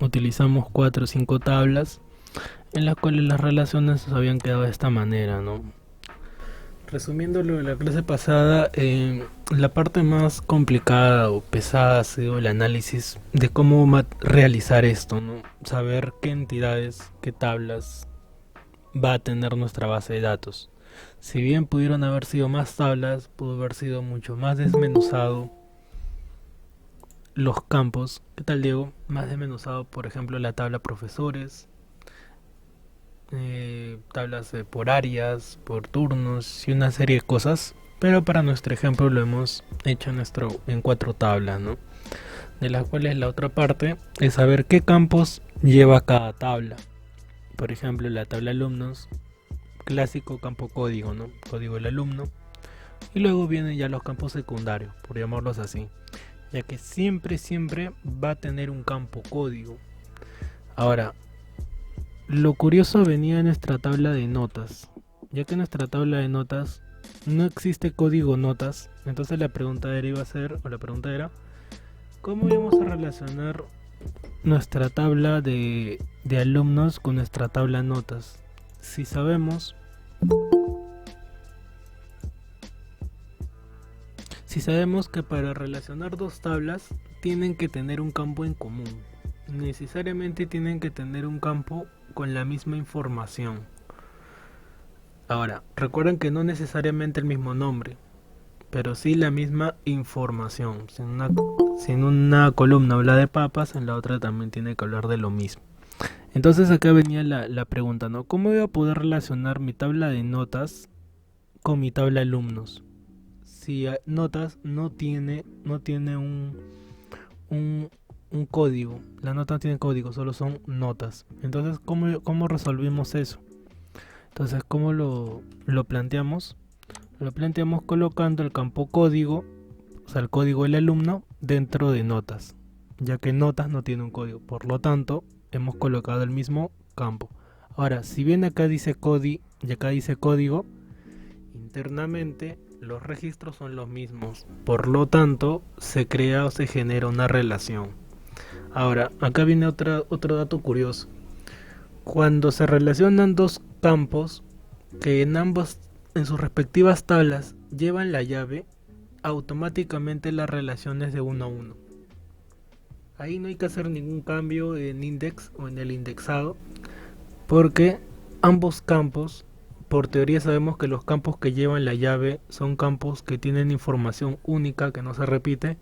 utilizamos 4 o 5 tablas en las cuales las relaciones se habían quedado de esta manera, ¿no? Resumiendo lo de la clase pasada, la parte más complicada o pesada ha sido el análisis de cómo realizar esto, ¿no? Saber qué entidades, qué tablas va a tener nuestra base de datos. Si bien pudieron haber sido más tablas, pudo haber sido mucho más desmenuzado los campos. ¿Qué tal, Diego? Más desmenuzado, por ejemplo, la tabla profesores, tablas por áreas, por turnos y una serie de cosas. Pero para nuestro ejemplo lo hemos hecho en 4 tablas, ¿no? De las cuales la otra parte es saber qué campos lleva cada tabla. Por ejemplo, la tabla alumnos, clásico campo código, ¿no? Código del alumno. Y luego vienen ya los campos secundarios, por llamarlos así, ya que siempre va a tener un campo código. Ahora, lo curioso venía en nuestra tabla de notas, ya que en nuestra tabla de notas no existe código notas. Entonces la pregunta era, ¿cómo íbamos a relacionar nuestra tabla de alumnos con nuestra tabla notas? Si sabemos, si sabemos que para relacionar 2 tablas tienen que tener un campo en común, necesariamente tienen que tener un campo con la misma información. Ahora, recuerden que no necesariamente el mismo nombre, pero sí la misma información. Si en una columna habla de papas, en la otra también tiene que hablar de lo mismo. Entonces acá venía la pregunta, ¿no? ¿Cómo voy a poder relacionar mi tabla de notas con mi tabla de alumnos? Si notas no tiene un, un código, la nota no tiene código, solo son notas. Entonces, ¿cómo resolvimos eso? Entonces, ¿cómo lo planteamos? Lo planteamos colocando el campo código, o sea, el código del alumno, dentro de notas, ya que notas no tiene un código. Por lo tanto, hemos colocado el mismo campo. Ahora, si bien acá dice código y acá dice código, internamente los registros son los mismos. Por lo tanto, se crea o se genera una relación. Ahora, acá viene otro dato curioso. Cuando se relacionan 2 campos que en sus respectivas tablas llevan la llave, automáticamente la relación es de 1 a 1. Ahí no hay que hacer ningún cambio en index o en el indexado, porque ambos campos, por teoría sabemos que los campos que llevan la llave son campos que tienen información única que no se repite.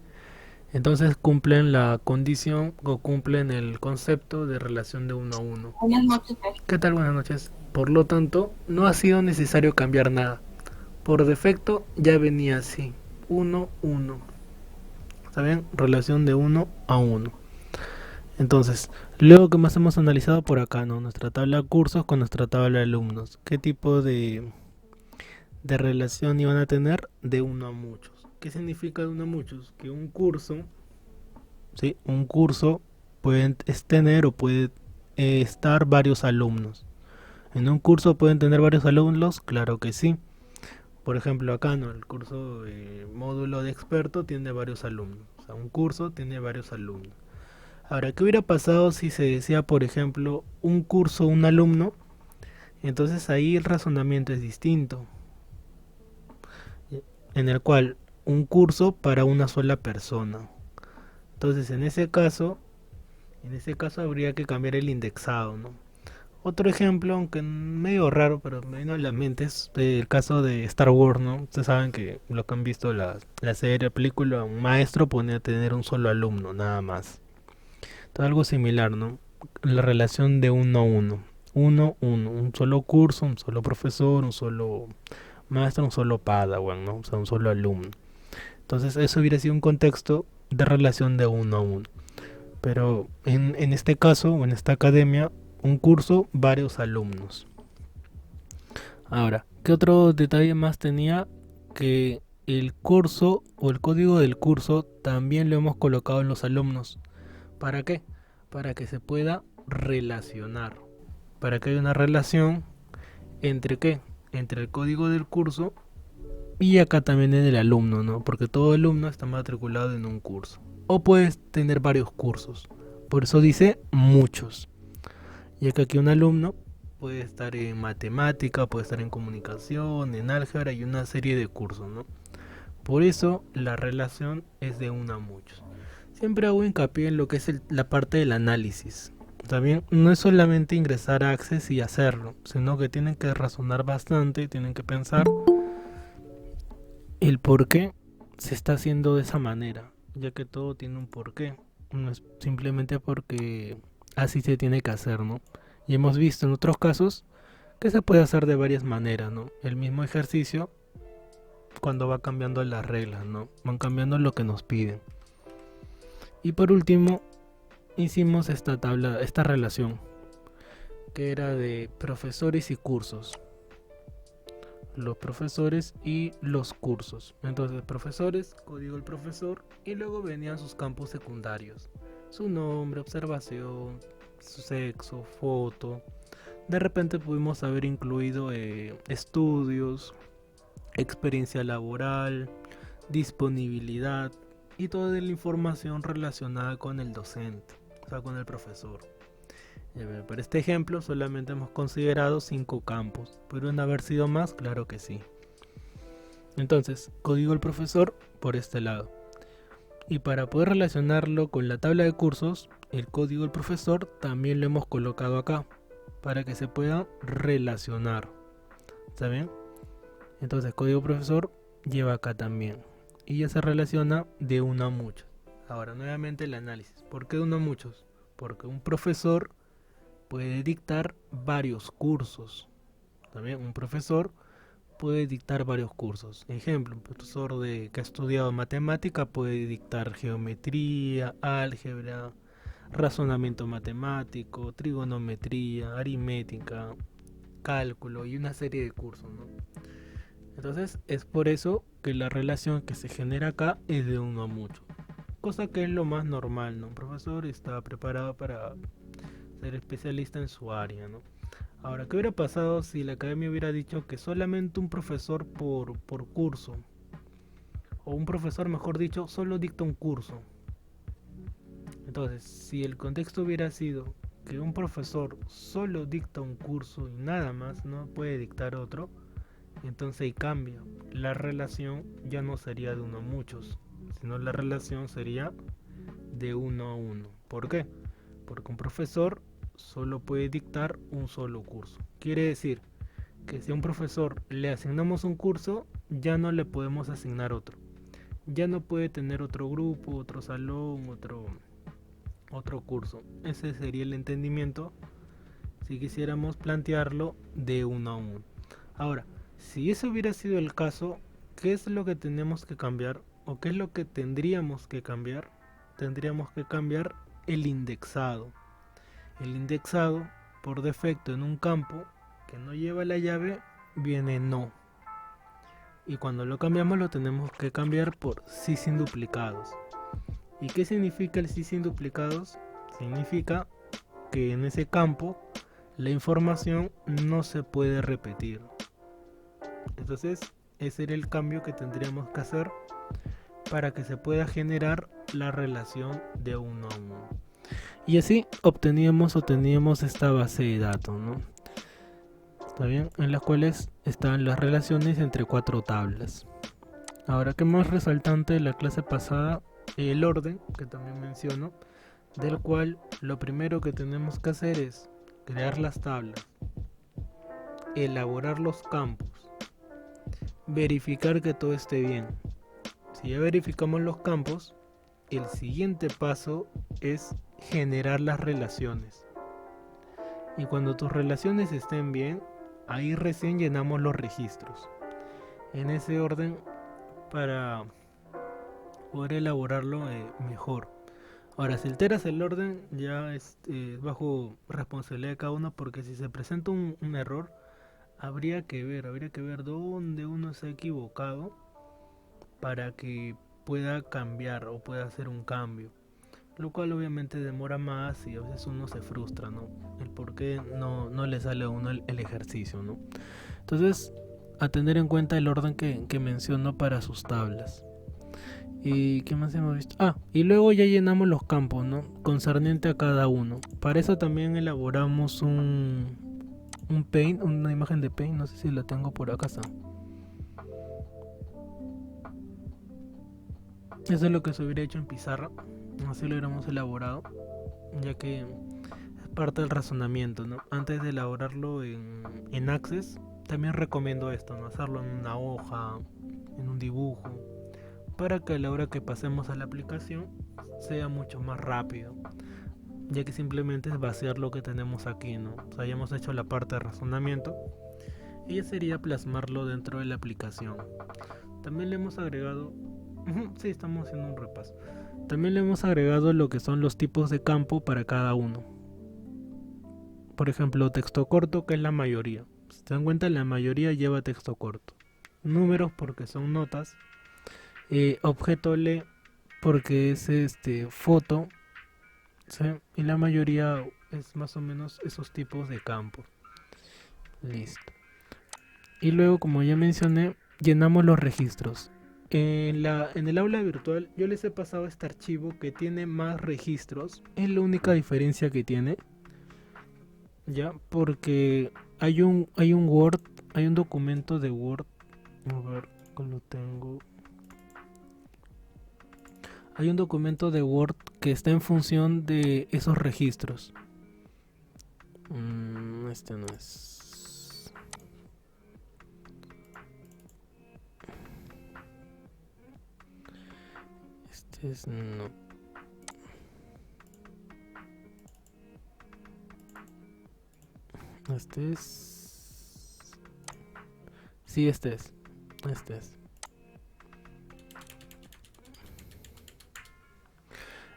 Entonces cumplen la condición o cumplen el concepto de relación de 1 a 1. Buenas noches. ¿Qué tal? Buenas noches. Por lo tanto, no ha sido necesario cambiar nada. Por defecto ya venía así. 1 1. ¿Saben? Relación de 1 a 1. Entonces, luego que más hemos analizado por acá, ¿no? Nuestra tabla de cursos con nuestra tabla de alumnos. ¿Qué tipo de relación iban a tener? De 1 a muchos. ¿Qué significa de 1 a muchos? Que un curso, ¿sí? Un curso puede tener o puede estar varios alumnos. ¿En un curso pueden tener varios alumnos? Claro que sí. Por ejemplo, acá no, el curso módulo de experto tiene varios alumnos. O sea, un curso tiene varios alumnos. Ahora, ¿qué hubiera pasado si se decía, por ejemplo, un curso, un alumno? Entonces ahí el razonamiento es distinto, en el cual un curso para una sola persona. Entonces, en ese caso habría que cambiar el indexado, ¿no? Otro ejemplo, aunque medio raro, pero me vino a la mente, es el caso de Star Wars, ¿no? Ustedes saben que lo que han visto la serie, la película, un maestro pone a tener un solo alumno, nada más. Entonces, algo similar, ¿no? La relación de 1 a 1. 1 1, un solo curso, un solo profesor, un solo maestro, un solo padawan, ¿no? O sea, un solo alumno. Entonces, eso hubiera sido un contexto de relación de 1 a 1. Pero en este caso, o en esta academia, un curso, varios alumnos. Ahora, ¿qué otro detalle más tenía? Que el curso o el código del curso también lo hemos colocado en los alumnos. ¿Para qué? Para que se pueda relacionar. Para que haya una relación entre qué? Entre el código del curso y acá también en el alumno, ¿no? Porque todo alumno está matriculado en un curso. O puedes tener varios cursos. Por eso dice muchos, ya que aquí un alumno puede estar en matemática, puede estar en comunicación, en álgebra y una serie de cursos, ¿no? Por eso la relación es de uno a muchos. Siempre hago hincapié en lo que es la parte del análisis. También no es solamente ingresar a Access y hacerlo, sino que tienen que razonar bastante, tienen que pensar el por qué se está haciendo de esa manera, ya que todo tiene un porqué. No es simplemente porque así se tiene que hacer, ¿no? Y hemos visto en otros casos que se puede hacer de varias maneras, ¿no? El mismo ejercicio cuando va cambiando las reglas, ¿no? Van cambiando lo que nos piden. Y por último, hicimos esta relación, que era de profesores y cursos. Los profesores y los cursos. Entonces, profesores, código del profesor, y luego venían sus campos secundarios. Su nombre, observación, su sexo, foto. De repente pudimos haber incluido estudios, experiencia laboral, disponibilidad y toda la información relacionada con el docente, o sea, con el profesor. Para este ejemplo solamente hemos considerado 5 campos. ¿Podrían haber sido más? Claro que sí. Entonces, código del profesor por este lado. Y para poder relacionarlo con la tabla de cursos, el código del profesor también lo hemos colocado acá, para que se pueda relacionar. ¿Está bien? Entonces, código profesor lleva acá también. Y ya se relaciona de uno a muchos. Ahora, nuevamente el análisis. ¿Por qué de uno a muchos? Porque un profesor puede dictar varios cursos. También un profesor puede dictar varios cursos. Ejemplo, un profesor que ha estudiado matemática puede dictar geometría, álgebra, razonamiento matemático, trigonometría, aritmética, cálculo y una serie de cursos, ¿no? Entonces es por eso que la relación que se genera acá es de uno a mucho, cosa que es lo más normal, ¿no? Un profesor está preparado para ser especialista en su área, ¿no? Ahora, ¿qué hubiera pasado si la academia hubiera dicho que solamente un profesor por curso? O un profesor, mejor dicho, solo dicta un curso. Entonces, si el contexto hubiera sido que un profesor solo dicta un curso y nada más, no puede dictar otro, entonces ahí cambia. La relación ya no sería de uno a muchos, sino la relación sería de uno a uno. ¿Por qué? Porque un profesor solo puede dictar un solo curso. Quiere decir que si a un profesor le asignamos un curso, ya no le podemos asignar otro. Ya no puede tener otro grupo, otro salón, otro curso. Ese sería el entendimiento si quisiéramos plantearlo de uno a uno. Ahora, si ese hubiera sido el caso, ¿qué es lo que tenemos que cambiar? ¿O qué es lo que tendríamos que cambiar? Tendríamos que cambiar el indexado. El indexado, por defecto en un campo que no lleva la llave, viene no. Y cuando lo cambiamos lo tenemos que cambiar por sí sin duplicados. ¿Y qué significa el sí sin duplicados? Significa que en ese campo la información no se puede repetir. Entonces, ese era el cambio que tendríamos que hacer para que se pueda generar la relación de uno a uno. Y así obteníamos esta base de datos, ¿no? ¿Está bien? En las cuales están las relaciones entre 4 tablas. Ahora, ¿qué más resaltante de la clase pasada? El orden, que también menciono, del cual lo primero que tenemos que hacer es crear las tablas, elaborar los campos, verificar que todo esté bien. Si ya verificamos los campos, el siguiente paso es generar las relaciones. Y cuando tus relaciones estén bien, ahí recién llenamos los registros. En ese orden para poder elaborarlo mejor. Ahora, si alteras el orden, ya es bajo responsabilidad de cada uno, porque si se presenta un error, habría que ver dónde uno se ha equivocado para que pueda cambiar o pueda hacer un cambio, lo cual obviamente demora más y a veces uno se frustra, ¿no? El por qué no le sale a uno el ejercicio, ¿no? Entonces, a tener en cuenta el orden que menciono para sus tablas. ¿Y qué más hemos visto? Ah, y luego ya llenamos los campos, ¿no? Concerniente a cada uno. Para eso también elaboramos un paint, una imagen de paint, no sé si la tengo por acá. Está. Eso es lo que se hubiera hecho en pizarra, así lo hubiéramos elaborado, ya que es parte del razonamiento, ¿no? Antes de elaborarlo en Access, también recomiendo esto, ¿no? Hacerlo en una hoja, en un dibujo, para que a la hora que pasemos a la aplicación sea mucho más rápido, ya que simplemente es vaciar lo que tenemos aquí, ¿no? O sea, ya hemos hecho la parte de razonamiento y ya sería plasmarlo dentro de la aplicación. También le hemos agregado, sí, estamos haciendo un repaso. También le hemos agregado lo que son los tipos de campo para cada uno. Por ejemplo, texto corto, que es la mayoría. Si se dan cuenta, la mayoría lleva texto corto. Números porque son notas. Objeto le porque es foto. ¿Sí? Y la mayoría es más o menos esos tipos de campos. Listo. Y luego, como ya mencioné, llenamos los registros. En el aula virtual yo les he pasado este archivo que tiene más registros. Es la única diferencia que tiene. Ya, porque hay un Word, hay un documento de Word. A ver, lo tengo. Hay un documento de Word que está en función de esos registros. Este no es. Este es no. Este es. Sí, este es. Este es.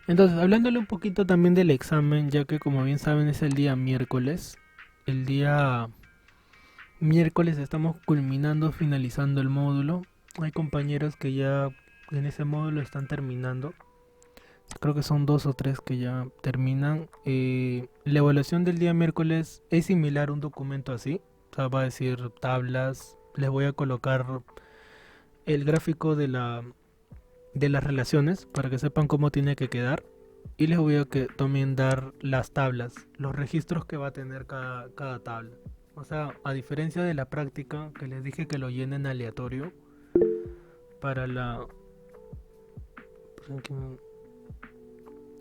Entonces, hablándole un poquito también del examen, ya que como bien saben es el día miércoles. El día miércoles estamos culminando, finalizando el módulo. Hay compañeros que ya en ese módulo están terminando. Creo que son dos o tres que ya terminan. La evaluación del día miércoles es similar a un documento así. O sea, va a decir tablas. Les voy a colocar el gráfico de las relaciones para que sepan cómo tiene que quedar. Y les voy a también dar las tablas, los registros que va a tener cada tabla. O sea, a diferencia de la práctica que les dije que lo llenen aleatorio, para la...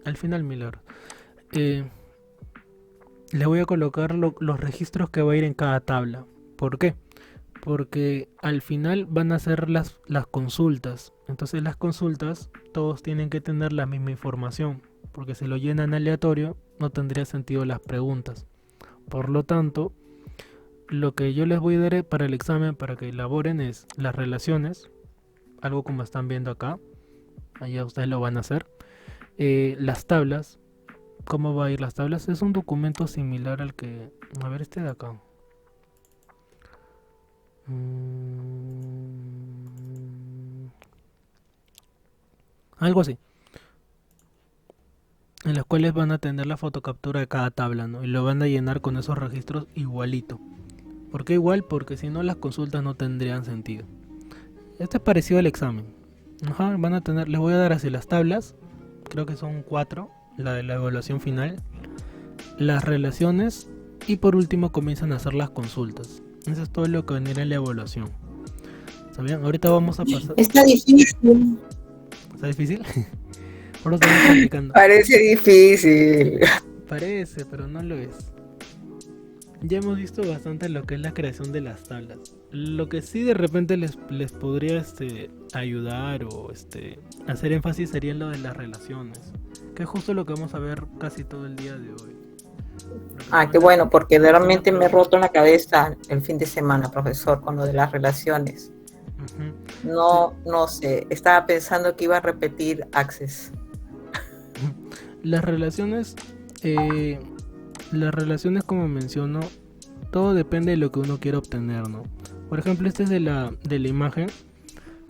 Al final, Miller. Les voy a colocar los registros que va a ir en cada tabla. ¿Por qué? Porque al final van a ser las consultas. Entonces las consultas todos tienen que tener la misma información. Porque si lo llenan aleatorio no tendría sentido las preguntas. Por lo tanto, lo que yo les voy a dar para el examen, para que elaboren, es las relaciones. Algo como están viendo acá. Allá ustedes lo van a hacer. Las tablas. ¿Cómo va a ir las tablas? Es un documento similar al que... A ver, este de acá. Algo así. En las cuales van a tener la fotocaptura de cada tabla, ¿no? Y lo van a llenar con esos registros igualito. ¿Por qué igual? Porque si no las consultas no tendrían sentido. Este es parecido al examen. Ajá, van a tener... Les voy a dar así las tablas. Creo que son 4. La de la evaluación final. Las relaciones. Y por último comienzan a hacer las consultas. Eso es todo lo que venía en la evaluación. ¿Está bien? Ahorita vamos a pasar... Está difícil. ¿Está difícil? Ahora estamos practicando. Parece difícil. Parece, pero no lo es. Ya hemos visto bastante lo que es la creación de las tablas. Lo que sí de repente les podría ayudar o hacer énfasis sería en lo de las relaciones. Que es justo lo que vamos a ver casi todo el día de hoy. Qué bueno, porque realmente me he roto la cabeza el fin de semana, profesor, con lo de las relaciones. No sé, estaba pensando que iba a repetir Access. Las relaciones, como menciono, todo depende de lo que uno quiera obtener, ¿no? Por ejemplo, este es de la imagen,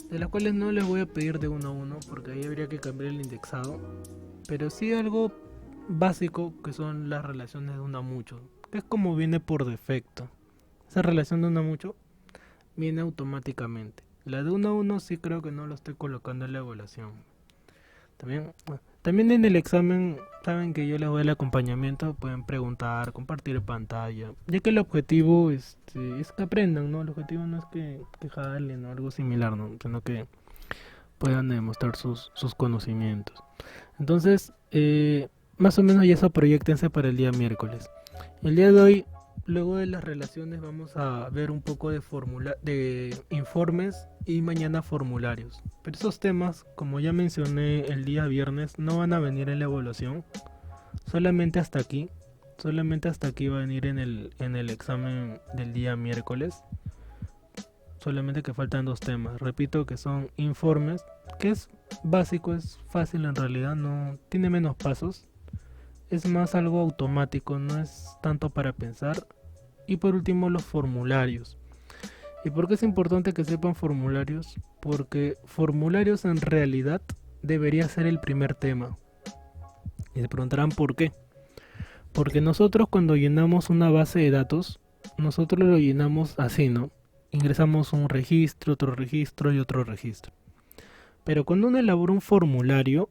de las cuales no les voy a pedir de uno a uno, porque ahí habría que cambiar el indexado, pero sí algo básico que son las relaciones de uno a mucho, que es como viene por defecto. Esa relación de uno a mucho viene automáticamente. La de 1 a 1 sí creo que no lo estoy colocando en la evaluación. También en el examen, saben que yo les doy el acompañamiento, pueden preguntar, compartir pantalla, ya que el objetivo es que aprendan, ¿no? El objetivo no es que jalen o algo similar, ¿no? Sino que puedan demostrar sus conocimientos. Entonces, más o menos ya eso proyectense para el día miércoles. El día de hoy, luego de las relaciones, vamos a ver un poco de informes y mañana formularios. Pero esos temas, como ya mencioné el día viernes, no van a venir en la evaluación. Solamente hasta aquí. Solamente hasta aquí va a venir en el examen del día miércoles. Solamente que faltan 2 temas. Repito que son informes, que es básico, es fácil en realidad, no tiene menos pasos. Es más algo automático, no es tanto para pensar. Y por último los formularios. ¿Y por qué es importante que sepan formularios? Porque formularios en realidad debería ser el primer tema. Y se preguntarán por qué. Porque nosotros cuando llenamos una base de datos, nosotros lo llenamos así, ¿no? Ingresamos un registro, otro registro y otro registro. Pero cuando uno elabora un formulario,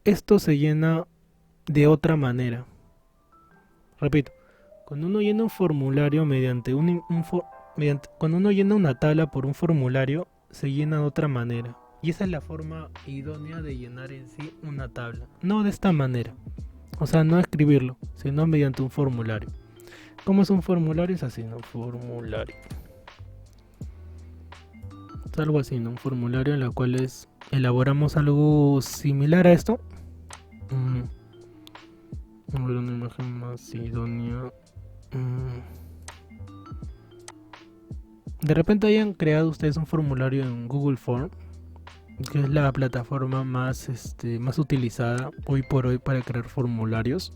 esto se llena de otra manera. Repito, cuando uno llena un formulario cuando uno llena una tabla por un formulario, se llena de otra manera. Y esa es la forma idónea de llenar en sí una tabla. No de esta manera. O sea, no escribirlo, sino mediante un formulario. ¿Cómo es un formulario? Es así, ¿no? Formulario. Es algo así, ¿no? Un formulario en el cual elaboramos algo similar a esto. A ver, una imagen más idónea. De repente hayan creado ustedes un formulario en Google Form, que es la plataforma más utilizada hoy por hoy para crear formularios,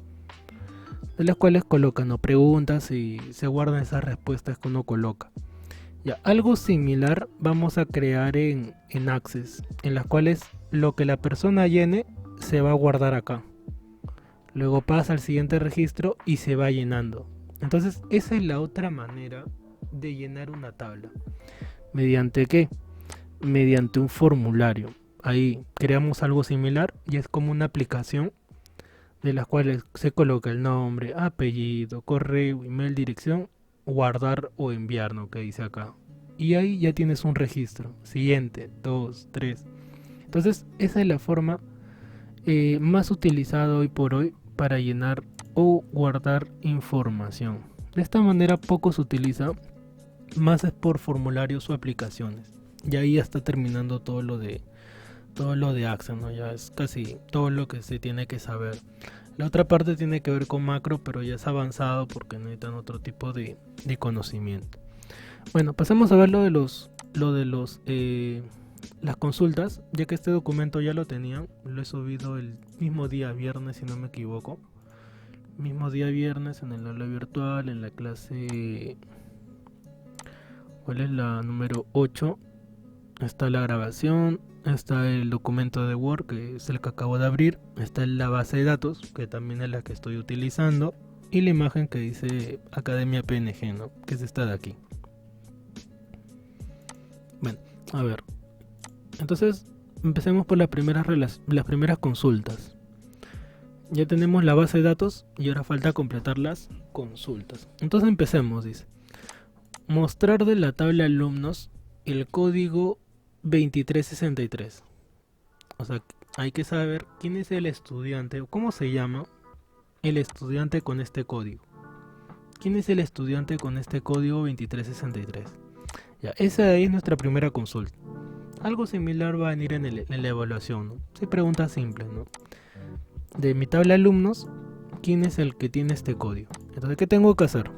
de las cuales colocan preguntas y se guardan esas respuestas que uno coloca. Ya, algo similar vamos a crear en Access, en las cuales lo que la persona llene se va a guardar acá. Luego pasa al siguiente registro y se va llenando. Entonces esa es la otra manera de llenar una tabla. ¿Mediante qué? Mediante un formulario. Ahí creamos algo similar y es como una aplicación de las cuales se coloca el nombre, apellido, correo, email, dirección, guardar o enviar, ¿no? Que dice acá. Y ahí ya tienes un registro. Siguiente, 2, 3. Entonces esa es la forma más utilizada hoy por hoy para llenar o guardar información. De esta manera poco se utiliza, más es por formularios o aplicaciones. Y ahí ya está terminando todo lo de Access, ¿no? Ya es casi todo lo que se tiene que saber. La otra parte tiene que ver con macro, pero ya es avanzado porque necesitan otro tipo de conocimiento. Bueno, pasemos a ver lo de las consultas, ya que este documento ya lo tenían, lo he subido el mismo día viernes, si no me equivoco. Mismo día viernes en el aula virtual, en la clase, ¿cuál es? La número 8. Está la grabación, está el documento de Word, que es el que acabo de abrir, está la base de datos, que también es la que estoy utilizando, y la imagen que dice Academia PNG, ¿no? Que es esta de aquí. Bueno, a ver. Entonces, empecemos por las primeras consultas. Ya tenemos la base de datos y ahora falta completar las consultas. Entonces empecemos, dice. Mostrar de la tabla alumnos el código 2363. O sea, hay que saber quién es el estudiante o cómo se llama el estudiante con este código. ¿Quién es el estudiante con este código 2363? Ya, esa es nuestra primera consulta. Algo similar va a venir en la evaluación, ¿no? Sí, preguntas simples, ¿no? De mi tabla de alumnos, ¿quién es el que tiene este código? Entonces, ¿qué tengo que hacer?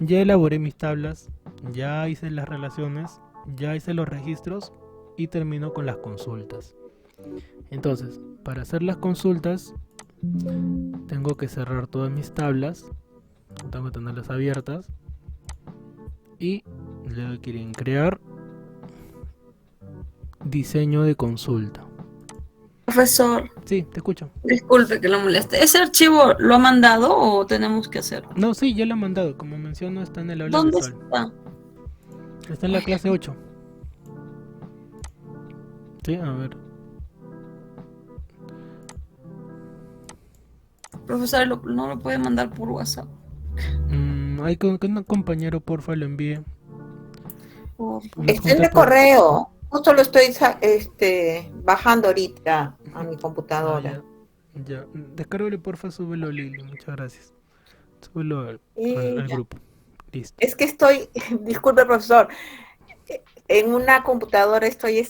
Ya elaboré mis tablas, ya hice las relaciones, ya hice los registros y termino con las consultas. Entonces, para hacer las consultas, tengo que cerrar todas mis tablas, tengo que tenerlas abiertas y le quieren crear diseño de consulta. Profesor, Sí, te escucho. disculpe que lo moleste. ¿Ese archivo lo ha mandado o tenemos que hacerlo? No, sí, ya lo he mandado. Como menciono, está en el aula ¿Dónde virtual. está? Está en la clase 8. Sí, a ver. Profesor, no lo puede mandar por WhatsApp. Hay que un compañero porfa lo envíe. Lo Está en adjunte el por... correo. Justo lo estoy bajando ahorita a mi Ah, computadora. ya. Ya. Descárgale porfa, súbelo Lili. Muchas gracias. Súbelo al Ya. grupo. Listo. Es que estoy, disculpe profesor, en una computadora estoy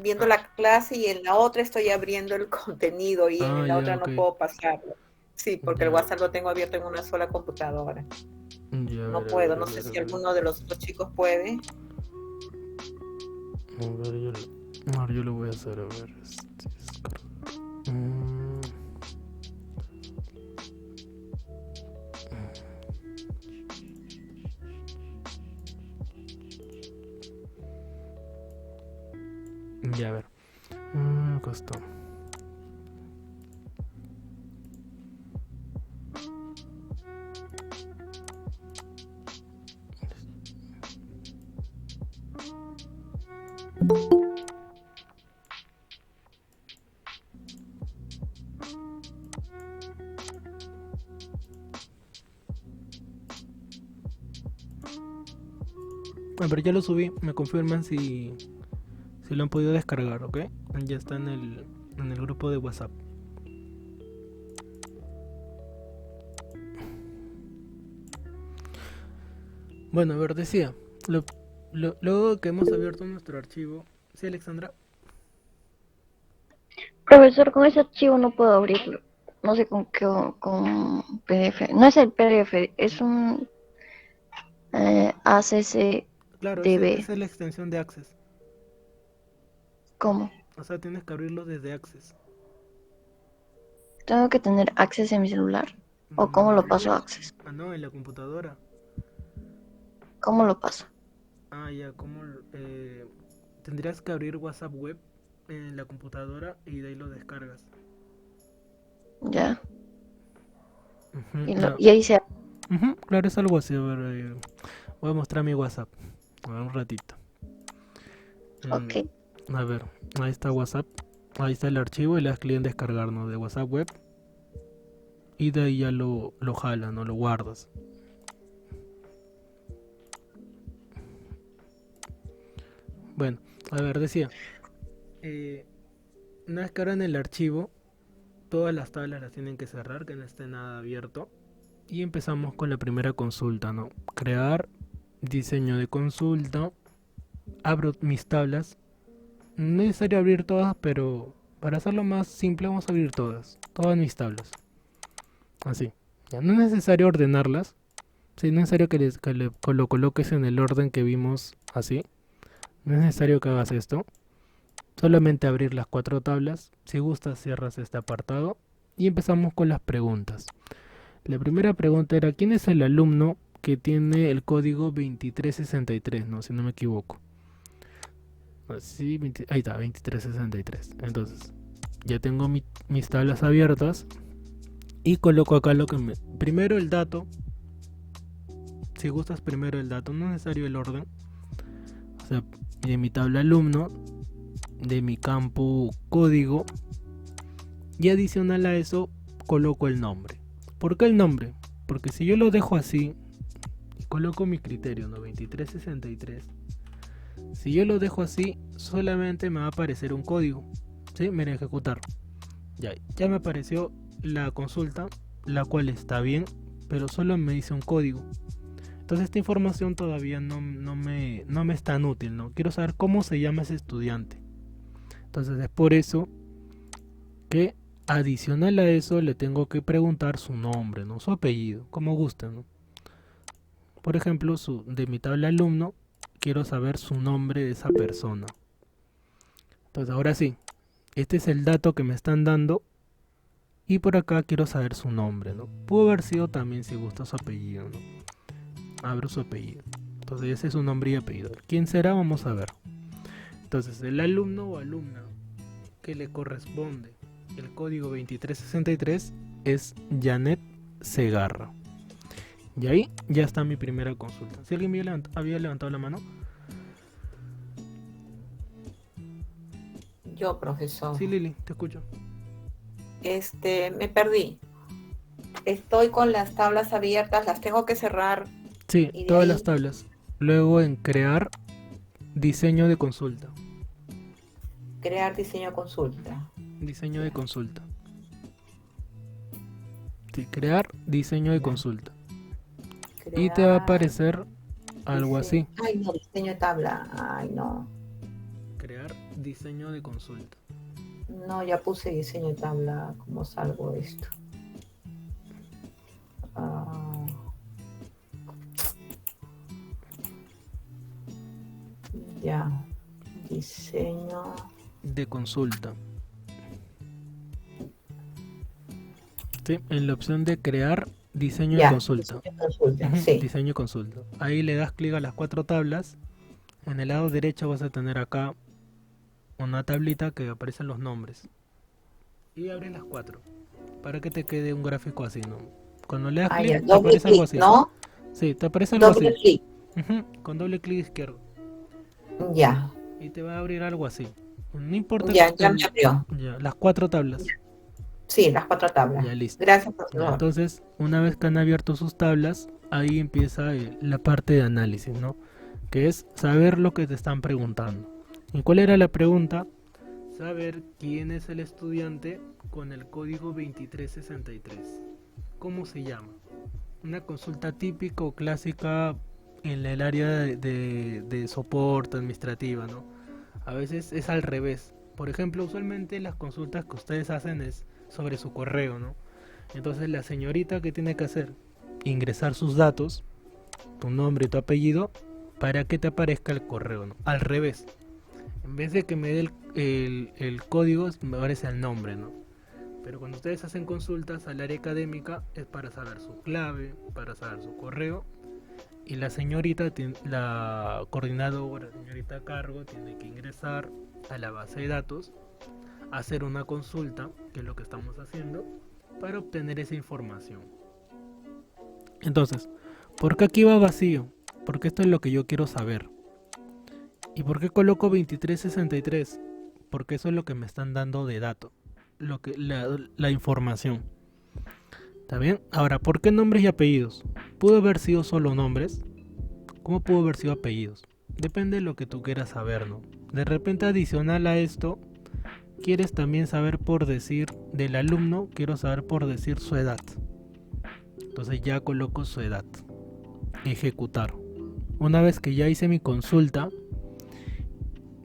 viendo la clase y en la otra estoy abriendo el contenido y Ah, en la ya, otra ok. no puedo pasarlo. Sí, porque el Ya. WhatsApp lo tengo abierto en una sola computadora. Ya, a No ver, a puedo, ver, a no sé ver, a si ver. alguno de los otros chicos puede. A ver, yo lo voy a hacer, a ver. Mm, ya, a ver. Acá está. A ver, ya lo subí. Me confirman si lo han podido descargar, ¿ok? Ya está en el grupo de WhatsApp. Bueno, a ver, decía. Luego que hemos abierto nuestro archivo. ¿Sí, Alexandra? Profesor, con ese archivo no puedo abrirlo. No sé con qué, con PDF. No es el PDF, es un Claro, ACCDB. esa es la extensión de Access. ¿Cómo? O sea, tienes que abrirlo desde Access. ¿Tengo que tener Access en mi celular? ¿O cómo lo paso a Access? No, en la computadora. ¿Cómo lo paso? Ah, ya, ¿cómo? Tendrías que abrir WhatsApp web en la computadora y de ahí lo descargas. Ya. No. Y ahí se... Claro, es algo así. A ver, voy a mostrar mi WhatsApp. A ver, un ratito. Ok. A ver, ahí está WhatsApp. Ahí está el archivo y le das clic en descargar, ¿no? De WhatsApp web. Y de ahí ya lo jalas, ¿no? Lo guardas. Bueno, a ver, decía. Una vez que abran el archivo, todas las tablas las tienen que cerrar, que no esté nada abierto. Y empezamos con la primera consulta, ¿no? Crear diseño de consulta. Abro mis tablas. No es necesario abrir todas, pero para hacerlo más simple vamos a abrir todas mis tablas. Así. Ya no es necesario ordenarlas. Sí, no es necesario lo coloques en el orden que vimos así. No es necesario que hagas esto. Solamente abrir las 4 tablas. Si gustas, cierras este apartado. Y empezamos con las preguntas. La primera pregunta era: ¿quién es el alumno que tiene el código 2363? No, si no me equivoco. Sí, ahí está, 2363. Entonces, ya tengo mis tablas abiertas. Y coloco acá lo que me... Primero el dato. Si gustas, primero el dato. No es necesario el orden. O sea, de mi tabla alumno, de mi campo código, y adicional a eso coloco el nombre. ¿Por qué el nombre? Porque si yo lo dejo así y coloco mi criterio, ¿no? 2363, si yo lo dejo así, solamente me va a aparecer un código. ¿Sí? Mira, ejecutar. Ya me apareció la consulta, la cual está bien, pero solo me dice un código. Entonces esta información todavía no me es tan útil, ¿no? Quiero saber cómo se llama ese estudiante. Entonces es por eso que adicional a eso le tengo que preguntar su nombre, ¿no? Su apellido, como guste, ¿no? Por ejemplo, de mi tabla alumno, quiero saber su nombre de esa persona. Entonces ahora sí, este es el dato que me están dando. Y por acá quiero saber su nombre, ¿no? Pudo haber sido también, si gusta, su apellido, ¿no? Abro su apellido. Entonces ese es su nombre y apellido. ¿Quién será? Vamos a ver. Entonces el alumno o alumna que le corresponde el código 2363 es Janet Segarra. Y ahí ya está mi primera consulta. Si alguien había levantado la mano. Yo, profesor. Sí, Lili, te escucho. Me perdí. Estoy con las tablas abiertas, las tengo que cerrar Sí, y de todas ahí las tablas. Luego en crear diseño de consulta. crear diseño consulta. Diseño de consulta. Sí, crear diseño de Ya. consulta. Y te va a Crear aparecer algo así. Ay, no, diseño de tabla. Ay, no. Crear diseño de consulta. No, ya puse diseño de tabla. ¿Cómo salgo esto? Ah, ya. Diseño. De consulta. Sí, en la opción de crear diseño de Ya. consulta. Diseño de consulta. Ujú, Sí. diseño de consulta. Ahí le das clic a las 4 tablas. En el lado derecho vas a tener acá una tablita que aparecen los nombres. Y abres las 4 para que te quede un gráfico así, ¿no? Cuando le das Ah, clic ya. te Doble aparece algo clic, así. ¿no? Sí, te aparece algo Doble así. clic. Ujú, con doble clic izquierdo. Ya. Y te va a abrir algo así. No importa Ya me abrió. ya, las 4 tablas. Sí, las 4 tablas. Ya listo. Gracias, Ya, profesor. entonces, una vez que han abierto sus tablas, ahí empieza la parte de análisis, ¿no? Que es saber lo que te están preguntando. ¿Y cuál era la pregunta? Saber quién es el estudiante con el código 2363. ¿Cómo se llama? Una consulta típica o clásica en el área de soporte administrativa, ¿no? A veces es al revés. Por ejemplo, usualmente las consultas que ustedes hacen es sobre su correo, ¿no? Entonces la señorita, ¿qué tiene que hacer? Ingresar sus datos, tu nombre y tu apellido, para que te aparezca el correo, ¿no? Al revés. En vez de que me dé el código, me aparece el nombre, ¿no? Pero cuando ustedes hacen consultas al área académica, es para saber su clave, para saber su correo. Y la señorita, la coordinadora, la señorita a cargo, tiene que ingresar a la base de datos, hacer una consulta, que es lo que estamos haciendo, para obtener esa información. Entonces, ¿por qué aquí va vacío? Porque esto es lo que yo quiero saber. ¿Y por qué coloco 2363? Porque eso es lo que me están dando de dato, la información. ¿Está bien? Ahora, ¿por qué nombres y apellidos? ¿Pudo haber sido solo nombres? ¿Cómo pudo haber sido apellidos? Depende de lo que tú quieras saber, ¿no? De repente, adicional a esto, quieres también saber por decir del alumno, quiero saber por decir su edad. Entonces ya coloco su edad. Ejecutar. Una vez que ya hice mi consulta,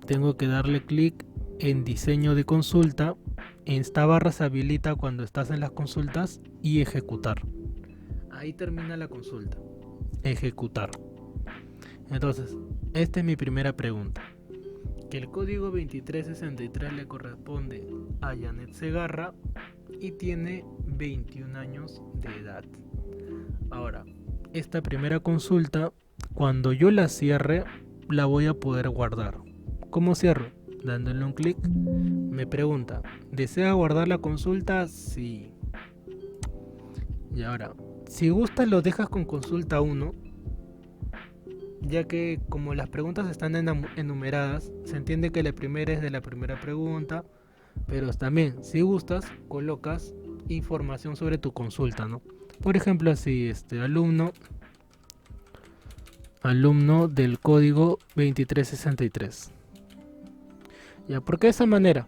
tengo que darle clic en diseño de consulta. Esta barra se habilita cuando estás en las consultas y ejecutar. Ahí termina la consulta. Ejecutar. Entonces, esta es mi primera pregunta. Que el código 2363 le corresponde a Janet Segarra y tiene 21 años de edad. Ahora, esta primera consulta, cuando yo la cierre, la voy a poder guardar. ¿Cómo cierro? Dándole un clic. Me pregunta, ¿desea guardar la consulta? Sí. Y ahora, si gusta lo dejas con consulta 1, ya que como las preguntas están enumeradas, se entiende que la primera es de la primera pregunta, pero también, si gustas, colocas información sobre tu consulta, ¿no? Por ejemplo, así, alumno del código 2363. Ya, ¿por qué de esa manera?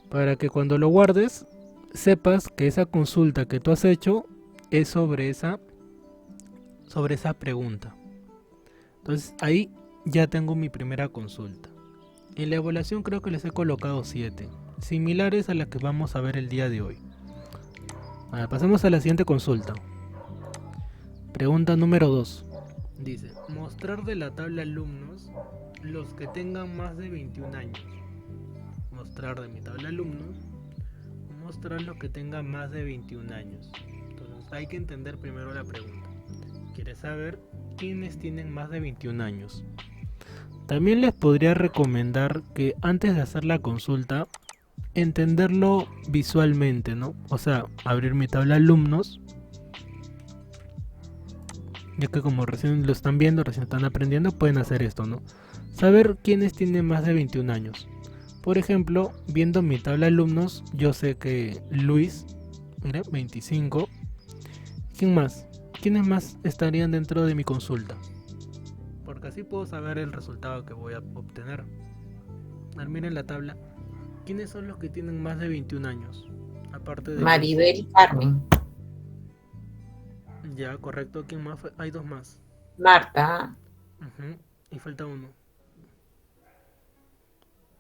Para que cuando lo guardes, sepas que esa consulta que tú has hecho es sobre esa pregunta. Entonces ahí ya tengo mi primera consulta. En la evaluación creo que les he colocado 7, similares a las que vamos a ver el día de hoy. Ahora, pasemos a la siguiente consulta. Pregunta número 2. Dice, mostrar de la tabla alumnos los que tengan más de 21 años. Mostrar de mi tabla alumnos, mostrar los que tengan más de 21 años. Entonces hay que entender primero la pregunta. ¿Quieres saber quiénes tienen más de 21 años? También les podría recomendar que antes de hacer la consulta, entenderlo visualmente, ¿no? O sea, abrir mi tabla alumnos, ya que como recién lo están viendo, recién están aprendiendo, pueden hacer esto, ¿no? Saber quiénes tienen más de 21 años. Por ejemplo, viendo mi tabla de alumnos, yo sé que Luis, mira, 25. ¿Quién más? ¿Quiénes más estarían dentro de mi consulta? Porque así puedo saber el resultado que voy a obtener. Al miren la tabla, ¿quiénes son los que tienen más de 21 años? Aparte de Maribel y Carmen. Ya, correcto. ¿Quién más fue? Hay dos más. Marta, Ujú. Y falta uno.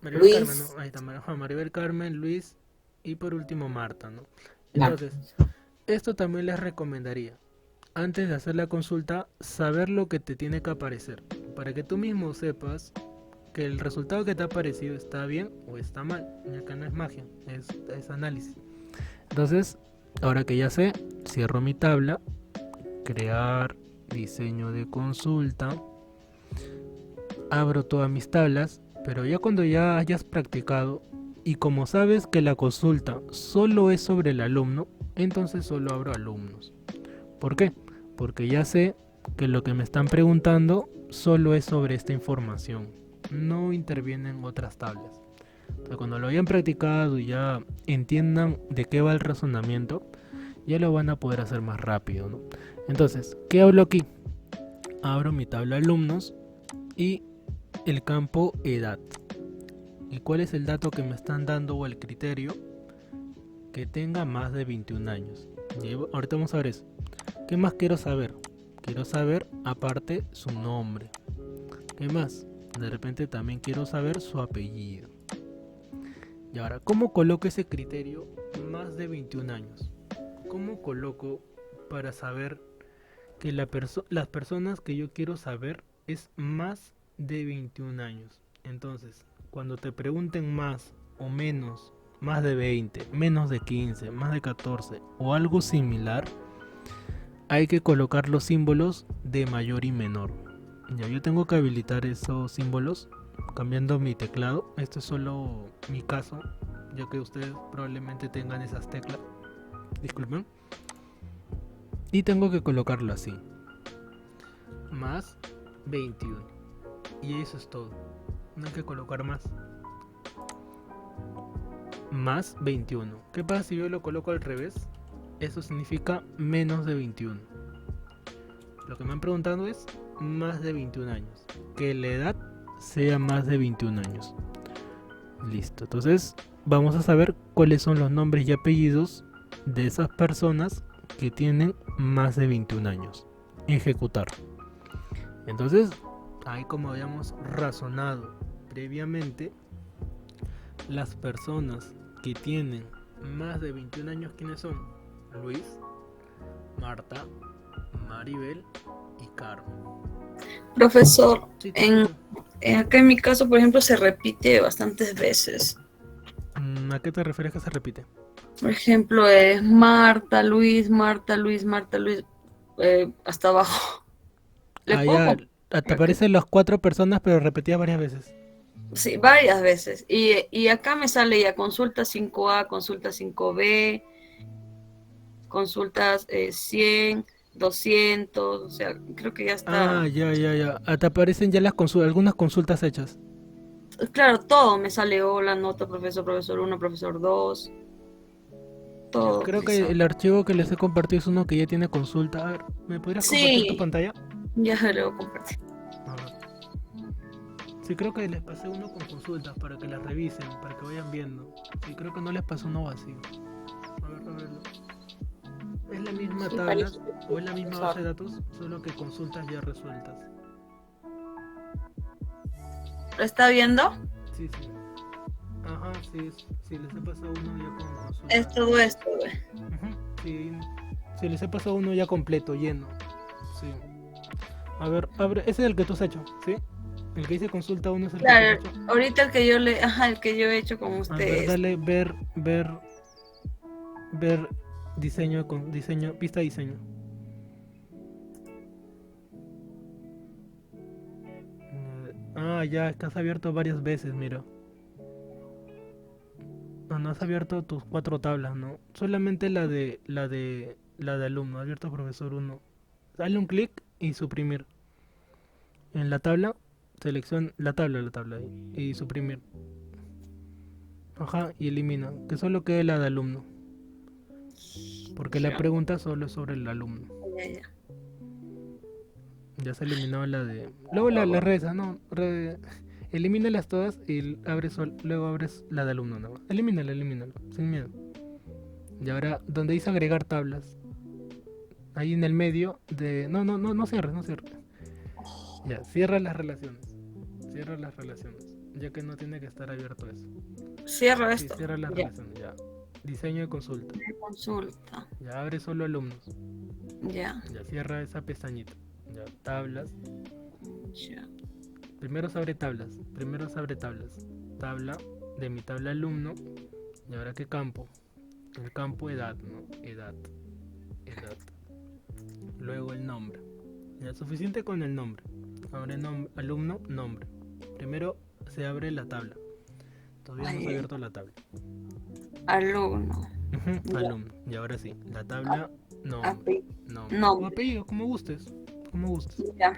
Maribel Carmen, ¿no? Luis, Ahí está. Maribel Carmen, Luis y por último Marta, ¿no? Marta. Entonces, esto también les recomendaría. Antes de hacer la consulta, saber lo que te tiene que aparecer. Para que tú mismo sepas que el resultado que te ha aparecido está bien o está mal. Y acá no es magia, es análisis. Entonces, ahora que ya sé, cierro mi tabla, crear diseño de consulta, abro todas mis tablas, pero ya cuando ya hayas practicado y como sabes que la consulta solo es sobre el alumno, entonces solo abro alumnos. ¿Por qué? Porque ya sé que lo que me están preguntando solo es sobre esta información, no intervienen otras tablas. Pero cuando lo hayan practicado y ya entiendan de qué va el razonamiento, ya lo van a poder hacer más rápido, ¿no? Entonces, ¿qué hablo aquí? Abro mi tabla de alumnos y el campo edad. ¿Y cuál es el dato que me están dando o el criterio? Que tenga más de 21 años. Y ahorita vamos a ver eso. ¿Qué más quiero saber? Quiero saber, aparte, su nombre. ¿Qué más? De repente también quiero saber su apellido. Y ahora, ¿cómo coloco ese criterio más de 21 años? ¿Cómo coloco para saber que las personas que yo quiero saber es más de 21 años? Entonces, cuando te pregunten más o menos, más de 20, menos de 15, más de 14 o algo similar, hay que colocar los símbolos de mayor y menor. Ya, yo tengo que habilitar esos símbolos cambiando mi teclado. Esto es solo mi caso, ya que ustedes probablemente tengan esas teclas. Disculpen. Y tengo que colocarlo así. Más 21. Y eso es todo. No hay que colocar más. Más 21. ¿Qué pasa si yo lo coloco al revés? Eso significa menos de 21. Lo que me han preguntado es más de 21 años. Que la edad sea más de 21 años. Listo. Entonces vamos a saber cuáles son los nombres y apellidos de esas personas que tienen más de 21 años. Ejecutar. Entonces, ahí como habíamos razonado previamente, las personas que tienen más de 21 años, ¿quiénes son? Luis, Marta, Maribel y Carmen. Profesor, Sí, acá en mi caso, por ejemplo, se repite bastantes veces. ¿A qué te refieres que se repite? Por ejemplo, es Marta, Luis, Marta, Luis, Marta, Luis, hasta abajo. ¿Le puedo Ya, compartir? te aparecen las 4 personas, pero repetidas varias veces. Sí, varias veces. Y acá me sale ya consulta 5A, consulta 5B, consultas 100, 200, o sea, creo que ya está. Ya. Te aparecen ya algunas consultas hechas. Claro, todo me sale, hola, nota, profesor, profesor 1, profesor 2, Ya, todo. creo que el archivo que les he compartido es uno que ya tiene consulta. A ver, ¿me podrías compartir tu Sí, pantalla? ya lo voy a compartir. A ver. Sí, creo que les pasé uno con consultas para que las revisen, para que vayan viendo. Sí, creo que no les pasé uno vacío. A verlo. Es la misma Sí, tabla parece o es la misma base de datos, solo que consultas ya resueltas. ¿Lo está viendo? Sí. Ajá, sí, les he pasado uno ya con consultas. Es todo esto, güey. Sí, les he pasado uno ya completo, lleno. Sí. A ver, abre, ese es el que tú has hecho, ¿sí? El que dice consulta uno es el que tú Claro, has hecho. ahorita el que yo he hecho con A ver, ustedes. dale ver diseño con diseño, pista de diseño. Ya, estás abierto varias veces, mira. No has abierto tus 4 tablas, ¿no? Solamente la de alumno, abierto profesor 1. Dale un clic y suprimir. En la tabla, selecciona la tabla ahí, y suprimir. Ajá, y elimina. Que solo quede la de alumno. Porque la Ya. pregunta solo es sobre el alumno. Ya. Ya se eliminó la de... Luego la reza, ¿no? Elimínalas todas y luego abres la de alumno, ¿no? Elimínala, sin miedo. Y ahora, donde dice agregar tablas, ahí en el medio de... No cierres, no cierres. Ya, cierra las relaciones. Cierra las relaciones. Ya que no tiene que estar abierto eso. Cierro Sí, esto. cierra las Ya. relaciones, ya. Diseño de consulta. Consulta. Ya abre solo alumnos. Ya. Ya cierra esa pestañita. Ya, tablas. Ya. Primero se abre tablas. Tabla de mi tabla alumno. Y ahora qué campo. El campo edad, ¿no? Edad. Luego el nombre. Ya suficiente con el nombre. Abre alumno, nombre. Primero se abre la tabla. Todavía no se ha abierto la tabla. Alumno. Ujú, Ya. alumno. Y ahora sí, la tabla, nombre. Nombre. O apellido, como gustes. Ya.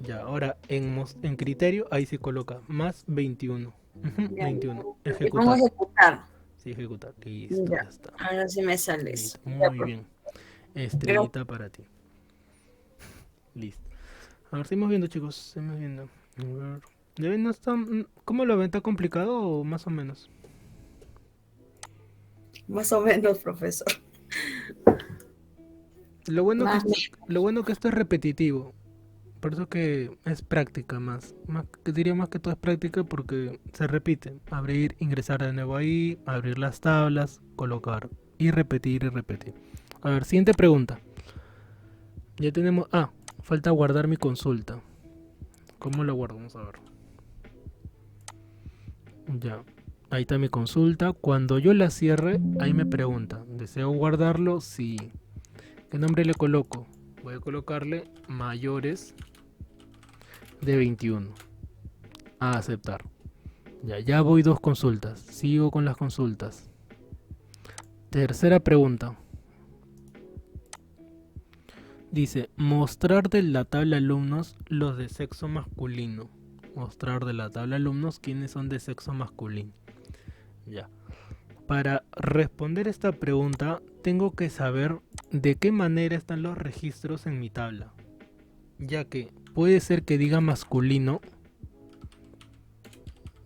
Ya, ahora en criterio, ahí se coloca más 21. Ujú, Ya. 21. ¿Y cómo Ejecutar. ejecutar? Sí, ejecutar. Listo, Ya. ya está. Ahora sí me sale eso. Listo, Ya, muy pues. bien. Estrellita para ti. Listo. A ver, seguimos viendo, chicos. Seguimos viendo. A ver. ¿Ya ven? No está, ¿cómo lo ven? ¿Está complicado o más o menos? Más o menos, profesor. Lo bueno Más lo bueno que esto es repetitivo. Por eso que es práctica diría más que todo es práctica porque se repite. Abrir, ingresar de nuevo ahí, abrir las tablas, colocar y repetir y repetir. A ver, siguiente pregunta. Ya tenemos... falta guardar mi consulta. ¿Cómo lo guardo? Vamos a ver. Ya. Ahí está mi consulta. Cuando yo la cierre, ahí me pregunta. ¿Deseo guardarlo? Sí. ¿Qué nombre le coloco? Voy a colocarle mayores de 21. A aceptar. Ya voy 2 consultas. Sigo con las consultas. Tercera pregunta. Dice, mostrar de la tabla alumnos los de sexo masculino. Mostrar de la tabla alumnos quienes son de sexo masculino. Ya. Para responder esta pregunta, tengo que saber de qué manera están los registros en mi tabla. Ya que puede ser que diga masculino,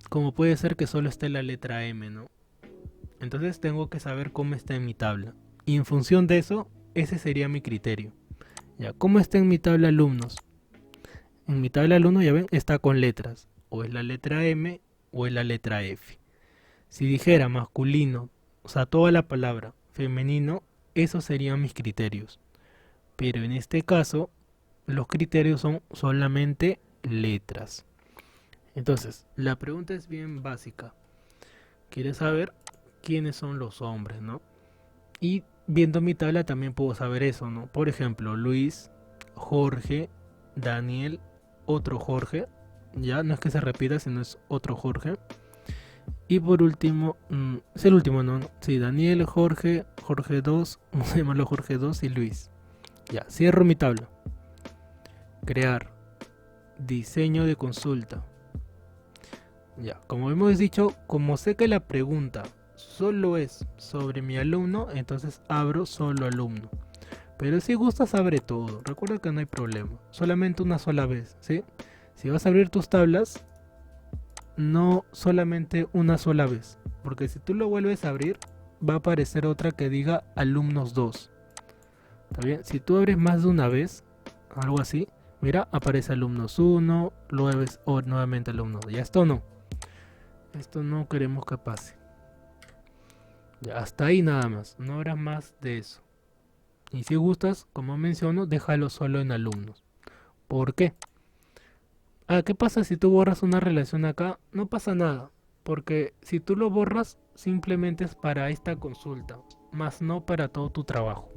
como puede ser que solo esté la letra M, ¿no? Entonces tengo que saber cómo está en mi tabla. Y en función de eso, ese sería mi criterio. Ya, ¿cómo está en mi tabla alumnos? En mi tabla alumnos, ya ven, está con letras. O es la letra M o es la letra F. Si dijera masculino, o sea, toda la palabra femenino, esos serían mis criterios. Pero en este caso, los criterios son solamente letras. Entonces, la pregunta es bien básica. ¿Quieres saber quiénes son los hombres, no? Y viendo mi tabla también puedo saber eso, ¿no? Por ejemplo, Luis, Jorge, Daniel, otro Jorge. Ya, no es que se repita, sino es otro Jorge. Y por último, es el último, ¿no? Sí, Daniel, Jorge, Jorge 2, vamos a llamarlo Jorge 2 y Luis. Ya, cierro mi tabla. Crear. Diseño de consulta. Ya, como hemos dicho, como sé que la pregunta solo es sobre mi alumno, entonces abro solo alumno. Pero si gustas, abre todo. Recuerda que no hay problema. Solamente una sola vez, ¿sí? Si vas a abrir tus tablas, no solamente una sola vez. Porque si tú lo vuelves a abrir, va a aparecer otra que diga alumnos 2. ¿Está bien? Si tú abres más de una vez, algo así, mira, aparece alumnos 1, luego o nuevamente alumnos 2. Ya esto no. Esto no queremos que pase. Ya, hasta ahí nada más. No habrá más de eso. Y si gustas, como menciono, déjalo solo en alumnos. ¿Por qué? ¿Qué pasa si tú borras una relación acá? No pasa nada. Porque si tú lo borras, simplemente es para esta consulta. Más no para todo tu trabajo.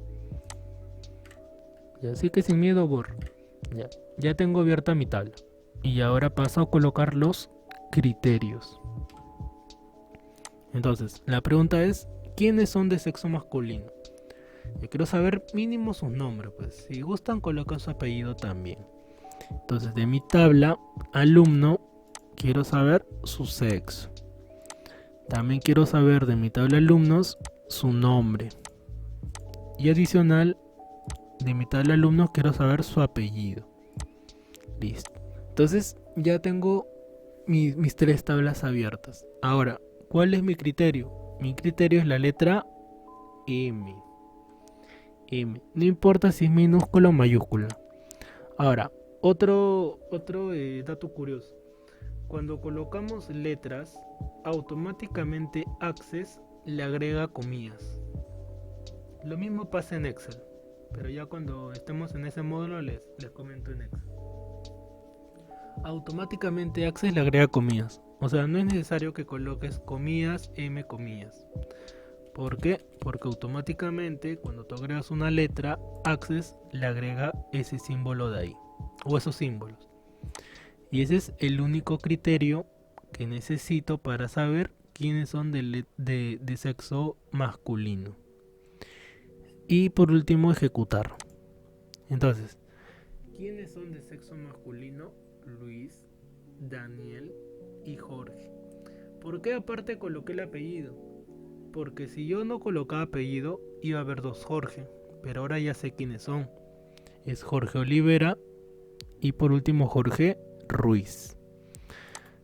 Y así que sin miedo borro. Ya tengo abierta mi tabla. Y ahora paso a colocar los criterios. Entonces, la pregunta es, ¿quiénes son de sexo masculino? Yo quiero saber mínimo sus nombres, pues. Si gustan, colocan su apellido también. Entonces, de mi tabla, alumno, quiero saber su sexo. También quiero saber de mi tabla de alumnos su nombre. Y adicional, de mi tabla de alumnos quiero saber su apellido. Listo. Entonces ya tengo mis 3 tablas abiertas. Ahora, ¿cuál es mi criterio? Mi criterio es la letra M. M. No importa si es minúscula o mayúscula. Ahora, otro dato curioso. Cuando colocamos letras, automáticamente Access le agrega comillas. Lo mismo pasa en Excel, pero ya cuando estemos en ese módulo les comento en Excel. Automáticamente Access le agrega comillas. O sea, no es necesario que coloques comillas, M comillas. ¿Por qué? Porque automáticamente cuando tú agregas una letra, Access le agrega ese símbolo de ahí, o esos símbolos. Y ese es el único criterio que necesito para saber quiénes son de sexo masculino. Y por último, ejecutar. Entonces, ¿quiénes son de sexo masculino? Luis, Daniel y Jorge. ¿Por qué aparte coloqué el apellido? Porque si yo no colocaba apellido, iba a haber 2 Jorge. Pero ahora ya sé quiénes son. Es Jorge Olivera y por último Jorge Ruiz.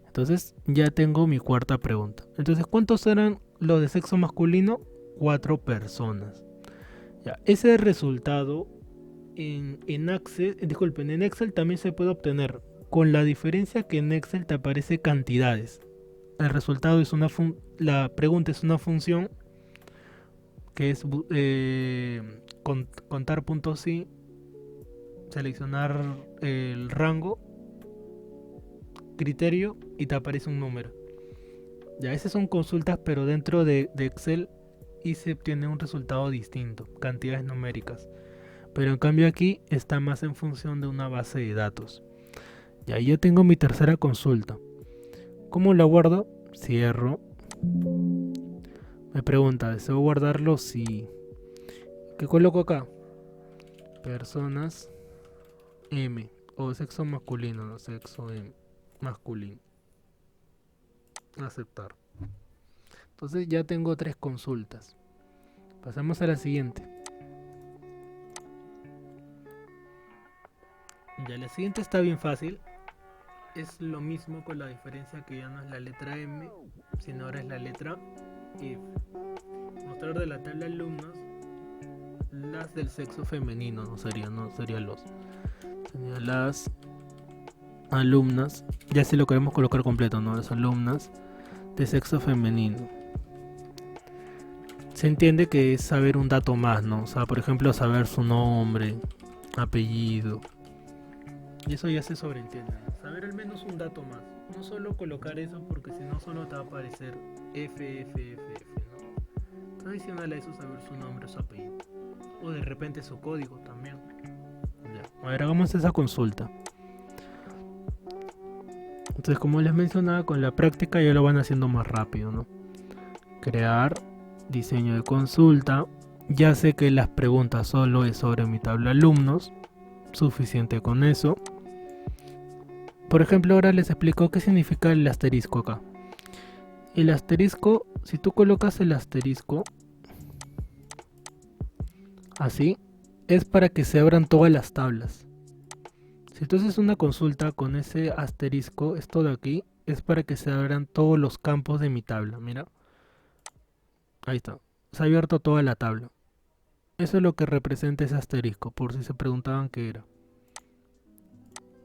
Entonces ya tengo mi cuarta pregunta. Entonces, ¿cuántos eran los de sexo masculino? 4 personas. Ya, ese resultado en Excel también se puede obtener, con la diferencia que en Excel te aparece cantidades. El resultado es la pregunta es una función que es contar puntos sí, seleccionar el rango, criterio y te aparece un número. Ya, esas son consultas, pero dentro de Excel y se obtiene un resultado distinto, cantidades numéricas. Pero en cambio aquí está más en función de una base de datos. Y ahí yo tengo mi tercera consulta. ¿Cómo la guardo? Cierro. Me pregunta, ¿deseo guardarlo? Sí. ¿Qué coloco acá? Personas M. O sexo masculino, no, sexo M. Masculino. Aceptar. Entonces ya tengo 3 consultas. Pasamos a la siguiente. Ya la siguiente está bien fácil. Es lo mismo con la diferencia que ya no es la letra M, sino ahora es la letra F. Mostrar de la tabla de alumnos las del sexo femenino, no sería los. Serían las alumnas, ya si lo queremos colocar completo, ¿no? Las alumnas de sexo femenino. Se entiende que es saber un dato más, ¿no? O sea, por ejemplo, saber su nombre, apellido. Y eso ya se sobreentiende, ¿no? Saber al menos un dato más. No solo colocar eso, porque si no solo te va a aparecer F, ¿no? Adicional a eso, saber su nombre, su apellido. O de repente su código también. Ya. A ver, hagamos esa consulta. Entonces, como les mencionaba, con la práctica ya lo van haciendo más rápido, ¿no? Crear, diseño de consulta. Ya sé que las preguntas solo es sobre mi tabla de alumnos. Suficiente con eso. Por ejemplo, ahora les explico qué significa el asterisco acá. El asterisco, si tú colocas el asterisco así, es para que se abran todas las tablas. Si tú haces una consulta con ese asterisco, esto de aquí, es para que se abran todos los campos de mi tabla. Mira, ahí está, se ha abierto toda la tabla. Eso es lo que representa ese asterisco, por si se preguntaban qué era.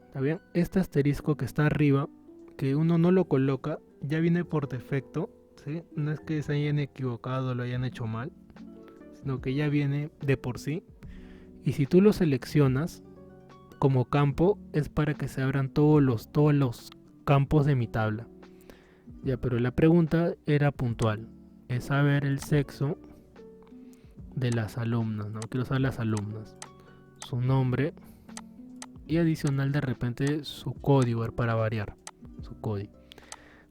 ¿Está bien? Este asterisco que está arriba, que uno no lo coloca, ya viene por defecto, ¿sí? No es que se hayan equivocado o lo hayan hecho mal, sino que ya viene de por sí. Y si tú lo seleccionas como campo, es para que se abran todos los campos de mi tabla. Ya, pero la pregunta era puntual. Es saber el sexo de las alumnas, ¿no? Quiero saber las alumnas. Su nombre. Y adicional de repente su código para variar. Su código.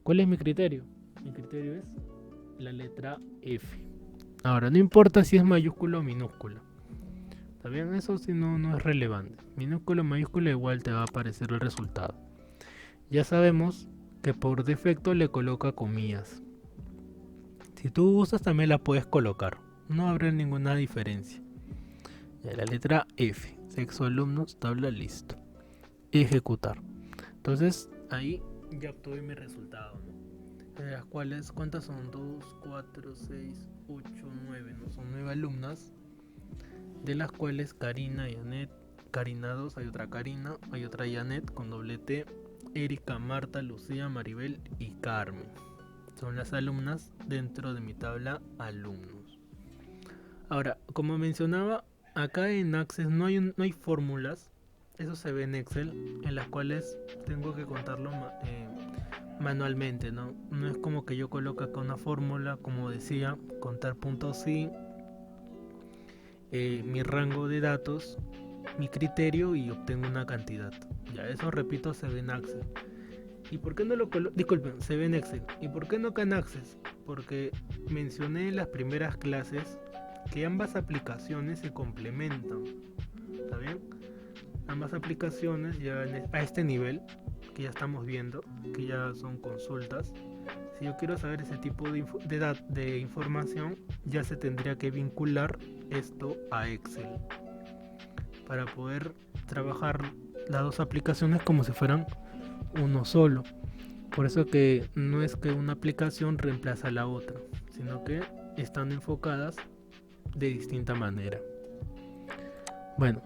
¿Cuál es mi criterio? Mi criterio es la letra F. Ahora, no importa si es mayúscula o minúscula. ¿Está bien? Eso si no es relevante. Minúscula o mayúscula igual te va a aparecer el resultado. Ya sabemos que por defecto le coloca comillas. Si tú gustas también la puedes colocar, no habrá ninguna diferencia. Ya, la letra F, sexo, alumnos, tabla, listo. Ejecutar. Entonces ahí ya obtuve mi resultado, ¿no? De las cuales, ¿cuántas son? 2, 4, 6, 8, 9, ¿no? Son 9 alumnas, de las cuales Karina y Anet, Karina 2, hay otra Karina, hay otra Janet con doble T, Erika, Marta, Lucía, Maribel y Carmen. Son las alumnas dentro de mi tabla alumnos. Ahora, como mencionaba, acá en Access no hay fórmulas, eso se ve en Excel, en las cuales tengo que contarlo manualmente, ¿no? No es como que yo coloque acá una fórmula, como decía, contar puntos y mi rango de datos, mi criterio y obtengo una cantidad. Ya, eso repito, se ve en Access. ¿Y por qué no lo coloco? Disculpen, se ve en Excel. ¿Y por qué no acá en Access? Porque mencioné en las primeras clases que ambas aplicaciones se complementan. ¿Está bien? Ambas aplicaciones ya a este nivel que ya estamos viendo, que ya son consultas. Si yo quiero saber ese tipo de información, ya se tendría que vincular esto a Excel para poder trabajar las dos aplicaciones como si fueran uno solo. Por eso que no es que una aplicación reemplaza a la otra, sino que están enfocadas de distinta manera. Bueno,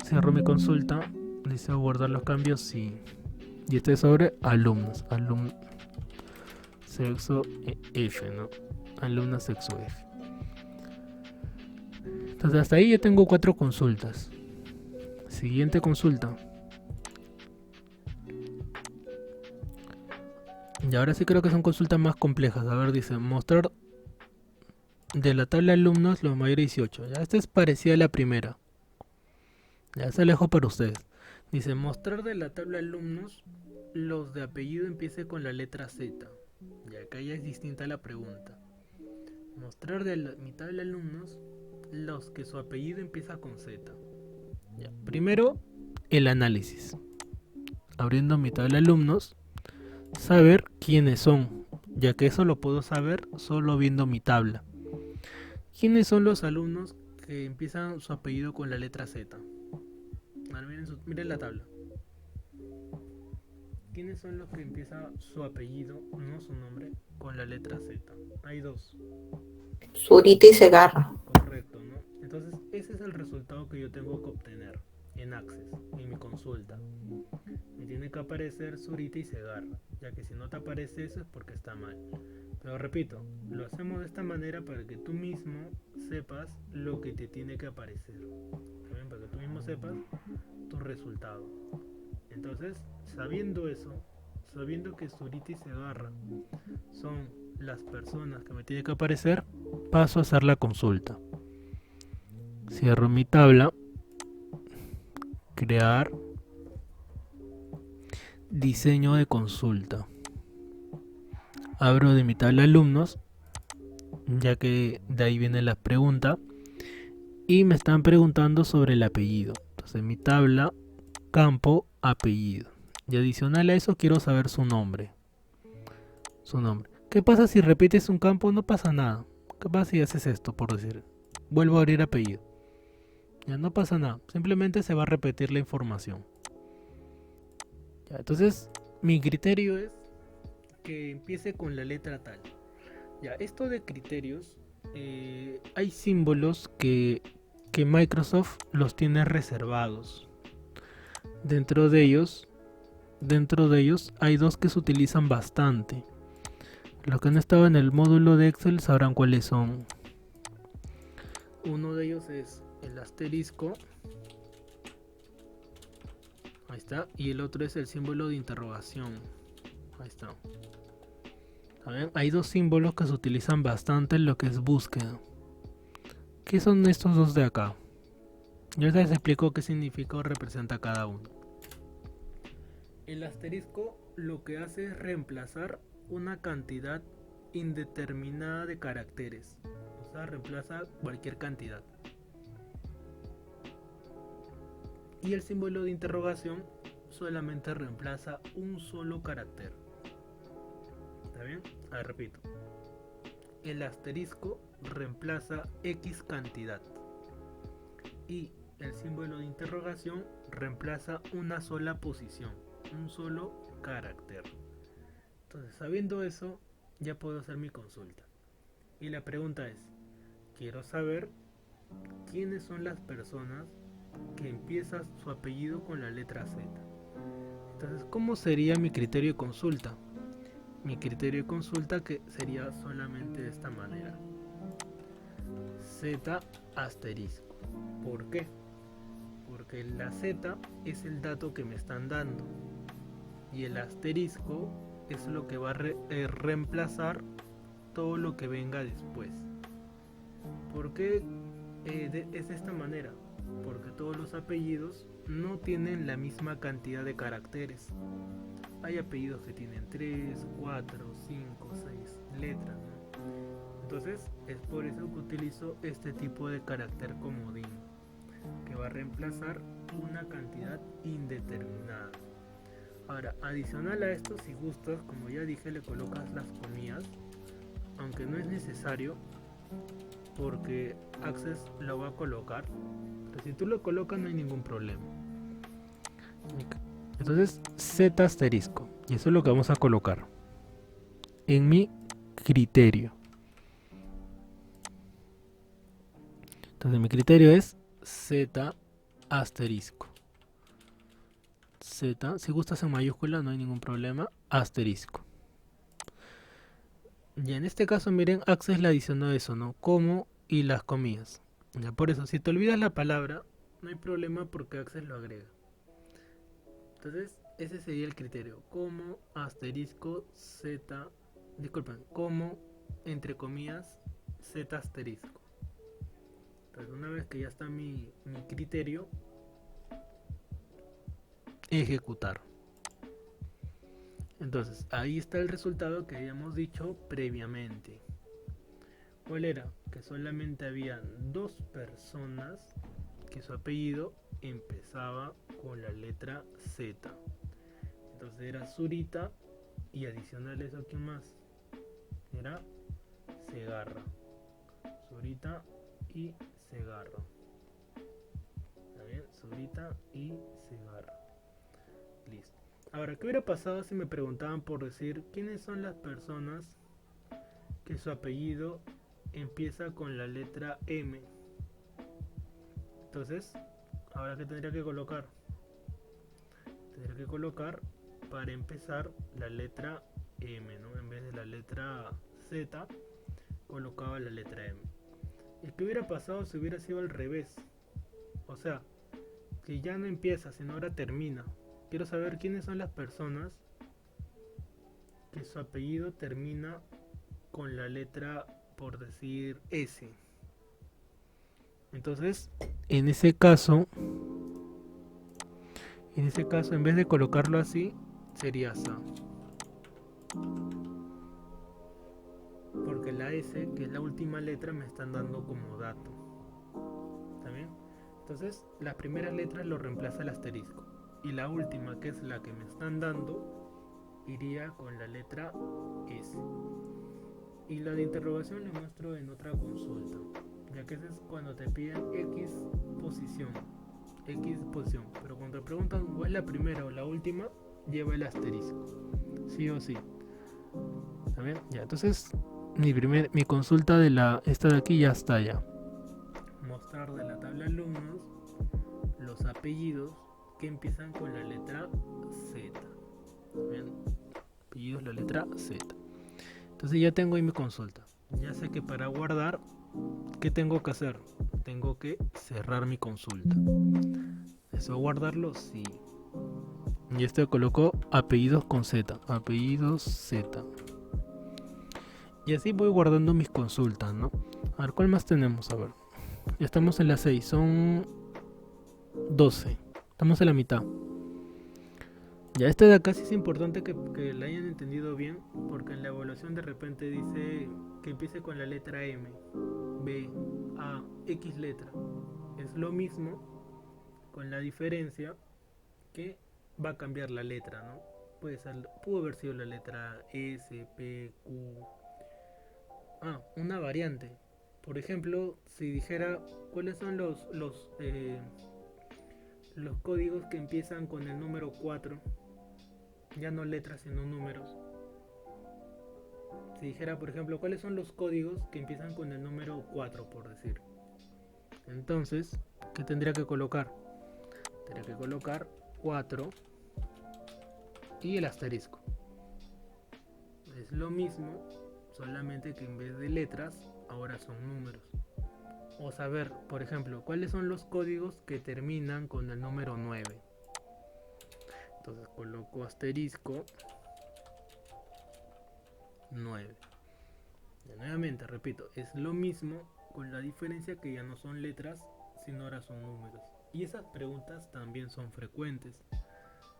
cierro mi consulta, deseo guardar los cambios y este es sobre alumnos, sexo F, ¿no? Alumna sexo F. Entonces hasta ahí ya tengo 4 consultas. Siguiente consulta. Y ahora sí creo que son consultas más complejas. A ver, dice, mostrar de la tabla de alumnos los mayores 18. Ya esta es parecida a la primera. Ya se alejo para ustedes. Dice, mostrar de la tabla de alumnos los de apellido empiece con la letra Z. Ya acá ya es distinta la pregunta. Mostrar de mi tabla de alumnos los que su apellido empieza con Z. Ya. Primero, el análisis. Abriendo mi tabla de alumnos, saber quiénes son, ya que eso lo puedo saber solo viendo mi tabla. ¿Quiénes son los alumnos que empiezan su apellido con la letra Z? Miren la tabla. ¿Quiénes son los que empiezan su apellido, no su nombre, con la letra Z? Hay 2. Zurita y Segarra. Correcto, ¿no? Entonces ese es el resultado que yo tengo que obtener en Access, en mi consulta. Me tiene que aparecer Zurita y Segarra, ya que si no te aparece eso es porque está mal. Pero repito, lo hacemos de esta manera para que tú mismo sepas lo que te tiene que aparecer. ¿También? Para que tú mismo sepas tu resultado. Entonces, sabiendo eso, sabiendo que Zurita y Segarra son las personas que me tienen que aparecer, paso a hacer la consulta. Cierro mi tabla, crear, diseño de consulta. Abro de mi tabla alumnos, ya que de ahí viene la pregunta, y me están preguntando sobre el apellido. Entonces mi tabla, campo, apellido. Y adicional a eso quiero saber su nombre. Su nombre. ¿Qué pasa si repites un campo? No pasa nada. ¿Qué pasa si haces esto, por decir? Vuelvo a abrir apellido. Ya no pasa nada. Simplemente se va a repetir la información. Ya, entonces, mi criterio es que empiece con la letra tal. Ya, esto de criterios, hay símbolos que Microsoft los tiene reservados. Dentro de ellos hay 2 que se utilizan bastante. Los que han estado en el módulo de Excel sabrán cuáles son. Uno de ellos es el asterisco. Ahí está. Y el otro es el símbolo de interrogación. Ahí está. ¿Saben? Hay 2 símbolos que se utilizan bastante en lo que es búsqueda. ¿Qué son estos 2 de acá? Yo les explico qué significa o representa cada uno. El asterisco lo que hace es reemplazar una cantidad indeterminada de caracteres. O sea, reemplaza cualquier cantidad. Y el símbolo de interrogación solamente reemplaza un solo carácter. ¿Está bien? A ver, repito. el asterisco reemplaza X cantidad y el símbolo de interrogación reemplaza una sola posición, un solo carácter. Entonces, sabiendo eso, ya puedo hacer mi consulta. Y la pregunta es, quiero saber quiénes son las personas que empiezan su apellido con la letra Z. Entonces, ¿cómo sería mi criterio de consulta? Mi criterio de consulta que sería solamente de esta manera. Z asterisco. ¿Por qué? Porque la Z es el dato que me están dando y el asterisco es lo que va a reemplazar todo lo que venga después. ¿Por qué es de esta manera? Porque todos los apellidos no tienen la misma cantidad de caracteres. Hay apellidos que tienen 3, 4, 5, 6 letras, ¿no? Entonces es por eso que utilizo este tipo de carácter comodín, que va a reemplazar una cantidad indeterminada. Ahora, adicional a esto, si gustas, como ya dije, le colocas las comillas, aunque no es necesario, porque Access lo va a colocar. Pero si tú lo colocas no hay ningún problema. Entonces, Z asterisco, y eso es lo que vamos a colocar en mi criterio. Entonces mi criterio es Z asterisco. Z, si gustas en mayúscula no hay ningún problema, asterisco. Y en este caso miren, Access le adicionó eso, ¿no? Como y las comillas. Ya por eso, si te olvidas la palabra, no hay problema porque Access lo agrega. Entonces, ese sería el criterio. Como, asterisco, Z, disculpen, como, entre comillas, Z asterisco. Entonces, una vez que ya está mi criterio, ejecutar. Entonces, ahí está el resultado que habíamos dicho previamente. ¿Cuál era? Que solamente habían 2 personas que su apellido empezaba con la letra Z. Entonces era Zurita y adicional a eso, ¿quién más? Era Segarra. Zurita y Segarra. ¿Está bien? Zurita y Segarra. Listo. Ahora, ¿qué hubiera pasado si me preguntaban por decir quiénes son las personas que su apellido empieza con la letra M? Entonces, ahora que tendría que colocar, para empezar la letra M, ¿no? En vez de la letra Z, colocaba la letra M. ¿Y qué hubiera pasado si hubiera sido al revés? O sea, que ya no empieza, sino ahora termina. Quiero saber quiénes son las personas que su apellido termina con la letra, por decir, S. Entonces, en ese caso, en vez de colocarlo así, sería SA. Porque la S, que es la última letra, me están dando como dato. ¿Está bien? Entonces, las primeras letras lo reemplaza el asterisco. Y la última, que es la que me están dando, iría con la letra S. Y la de interrogación lo muestro en otra consulta, ya que ese es cuando te piden X posición, pero cuando te preguntan cuál es la primera o la última, lleva el asterisco, sí o sí. ¿Está bien? Ya, entonces mi consulta de esta de aquí ya está ya. Mostrar de la tabla alumnos los apellidos que empiezan con la letra Z. ¿Bien? Apellidos la letra Z. Entonces ya tengo ahí mi consulta. Ya sé que para guardar, ¿qué tengo que hacer? Tengo que cerrar mi consulta. ¿Eso guardarlo? Sí. Y esto colocó apellidos con Z. Apellidos Z. Y así voy guardando mis consultas, ¿no? A ver, ¿cuál más tenemos? A ver. Ya estamos en las 6. Son 12. Estamos en la mitad. Ya este de acá sí es importante que la hayan entendido bien, porque en la evaluación de repente dice que empiece con la letra M, B, A, X letra. Es lo mismo, con la diferencia que va a cambiar la letra, ¿no? Pudo haber sido la letra S, P, Q, una variante. Por ejemplo, si dijera cuáles son los códigos que empiezan con el número 4, ya no letras sino números. Si dijera, por ejemplo, cuáles son los códigos que empiezan con el número 4, por decir. Entonces, ¿qué tendría que colocar? Tendría que colocar 4 y el asterisco. Es lo mismo, solamente que en vez de letras, ahora son números. O saber, por ejemplo, cuáles son los códigos que terminan con el número 9. Entonces coloco asterisco 9. Y nuevamente, repito, es lo mismo con la diferencia que ya no son letras, sino ahora son números. Y esas preguntas también son frecuentes.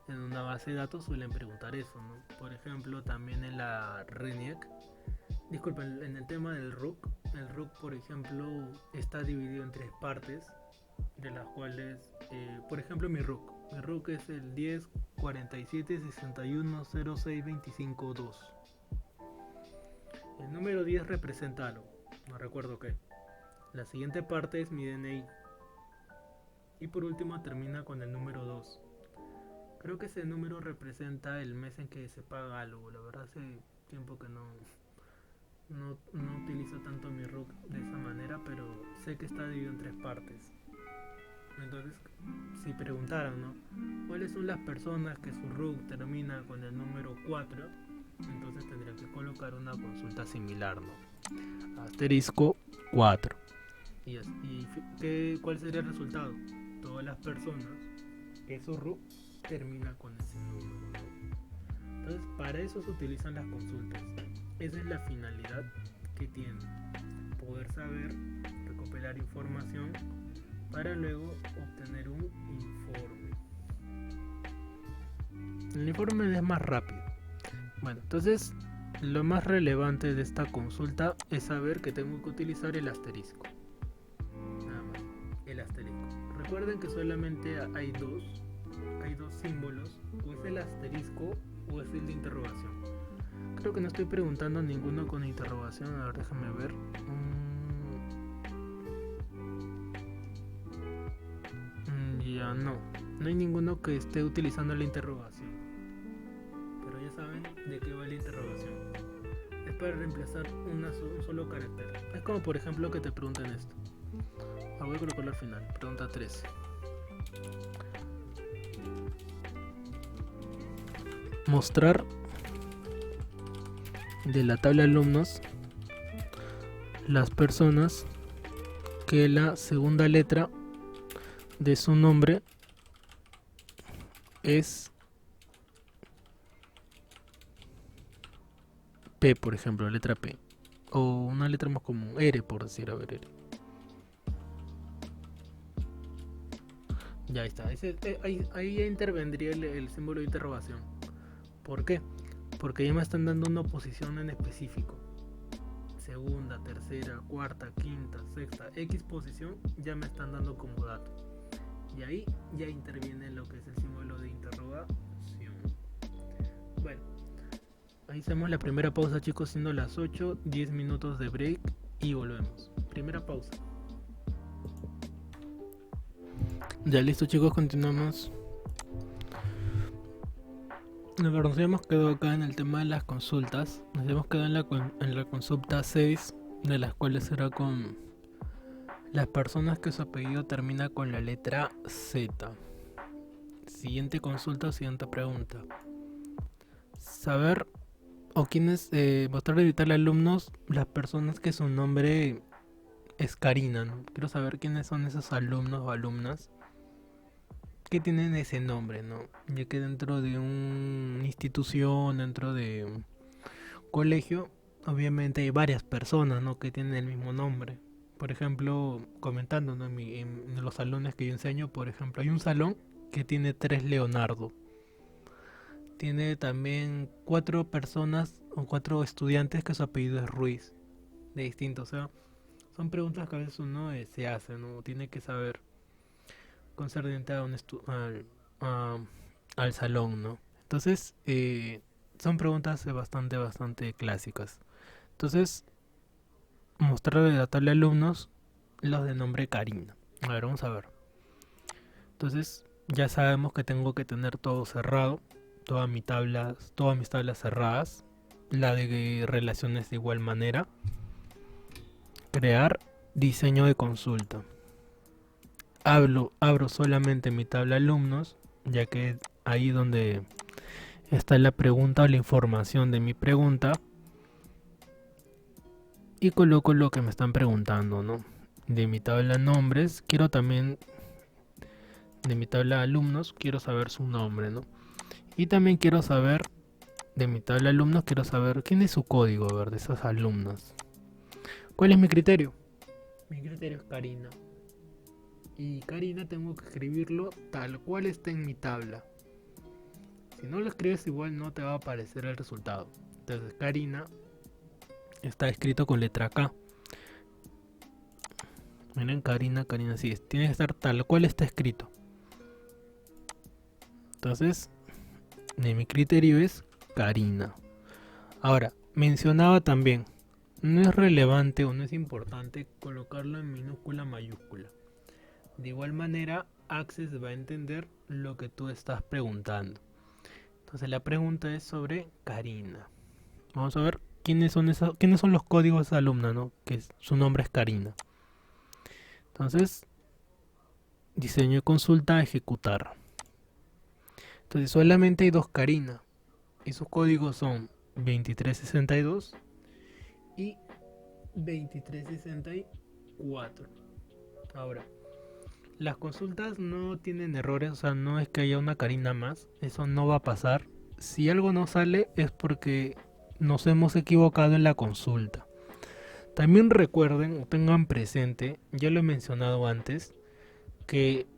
En una base de datos suelen preguntar eso, ¿no? Por ejemplo, también en la RENIAC, disculpen, en el tema del RUC, el RUC, por ejemplo, está dividido en 3 partes, de las cuales, por ejemplo, mi RUC es el 10 47 61 06 25 2. El número 10 representa algo, no recuerdo qué. La siguiente parte es mi DNI. Y por último termina con el número 2. Creo que ese número representa el mes en que se paga algo. La verdad hace tiempo que no utilizo tanto mi RUC de esa manera, pero sé que está dividido en 3 partes. Entonces, si preguntaran, ¿no? ¿Cuáles son las personas que su RUC termina con el número 4? Entonces tendrían que colocar una consulta similar, ¿no? Asterisco 4. ¿Cuál sería el resultado? Todas las personas que su RUC termina con ese número, ¿no? Entonces, para eso se utilizan las consultas. Esa es la finalidad que tienen. Poder saber, recopilar información para luego obtener un informe. El informe es más rápido. Bueno, entonces lo más relevante de esta consulta es saber que tengo que utilizar el asterisco. Nada más, el asterisco. Recuerden que solamente hay dos símbolos, o es el asterisco o es el de interrogación. Creo que no estoy preguntando ninguno con interrogación, a ver, déjame ver. Ya no hay ninguno que esté utilizando la interrogación. Pero ya saben de qué va la interrogación. Es para reemplazar un solo carácter. Es como por ejemplo que te pregunten esto. Voy a colocarlo al final. Pregunta 13. Mostrar de la tabla de alumnos las personas que la segunda letra de su nombre es P, por ejemplo, letra P. O una letra más común, R, por decir, a ver, R. Ya está, ahí ya intervendría el símbolo de interrogación. ¿Por qué? Porque ya me están dando una posición en específico. Segunda, tercera, cuarta, quinta, sexta, X posición ya me están dando como dato. Y ahí ya interviene lo que es el símbolo de interrogación. Bueno, ahí hacemos la primera pausa, chicos, siendo las 8, 10 minutos de break y volvemos. Primera pausa. Ya listo, chicos, continuamos. Nos habíamos quedado acá en el tema de las consultas. Nos habíamos quedado en la consulta 6, de las cuales era con las personas que su apellido termina con la letra Z. Siguiente consulta, siguiente pregunta. Saber o quiénes, mostrar de evitarle alumnos las personas que su nombre es Karina, ¿no? Quiero saber quiénes son esos alumnos o alumnas que tienen ese nombre, ¿no? Ya que dentro de una institución, dentro de un colegio, obviamente hay varias personas, ¿no? Que tienen el mismo nombre. Por ejemplo, comentando, ¿no? en los salones que yo enseño, por ejemplo, hay un salón que tiene 3 Leonardo. Tiene también 4 personas o 4 estudiantes que su apellido es Ruiz, de distinto. O sea, son preguntas que a veces uno se hace, ¿no? Tiene que saber concerniente a al salón, ¿no? Entonces, son preguntas bastante clásicas. Entonces, mostrar de la tabla de alumnos los de nombre Karina. A ver, vamos a ver. Entonces, ya sabemos que tengo que tener todo cerrado, todas mis tablas cerradas, la de relaciones de igual manera. Crear diseño de consulta. Abro solamente mi tabla alumnos, ya que es ahí donde está la pregunta o la información de mi pregunta. Y coloco lo que me están preguntando, ¿no? De mi tabla nombres, quiero también, de mi tabla alumnos, quiero saber su nombre, ¿no? Y también quiero saber, de mi tabla alumnos, quiero saber quién es su código, a ver, de esas alumnas. ¿Cuál es mi criterio? Mi criterio es Karina. Y Karina tengo que escribirlo tal cual está en mi tabla. Si no lo escribes igual no te va a aparecer el resultado. Entonces Karina está escrito con letra K. Miren, Karina, sí, tiene que estar tal cual está escrito. Entonces, de mi criterio es Karina. Ahora, mencionaba también, no es relevante o no es importante colocarlo en minúscula mayúscula. De igual manera, Access va a entender lo que tú estás preguntando. Entonces la pregunta es sobre Karina. Vamos a ver quiénes son los códigos de esa alumna, ¿no? Que su nombre es Karina. Entonces, diseño de consulta, ejecutar. Entonces solamente hay dos Karina. Y sus códigos son 2362 y 2364. Ahora, las consultas no tienen errores, o sea, no es que haya una Karina más, eso no va a pasar. Si algo no sale es porque nos hemos equivocado en la consulta. También recuerden o tengan presente, ya lo he mencionado antes, que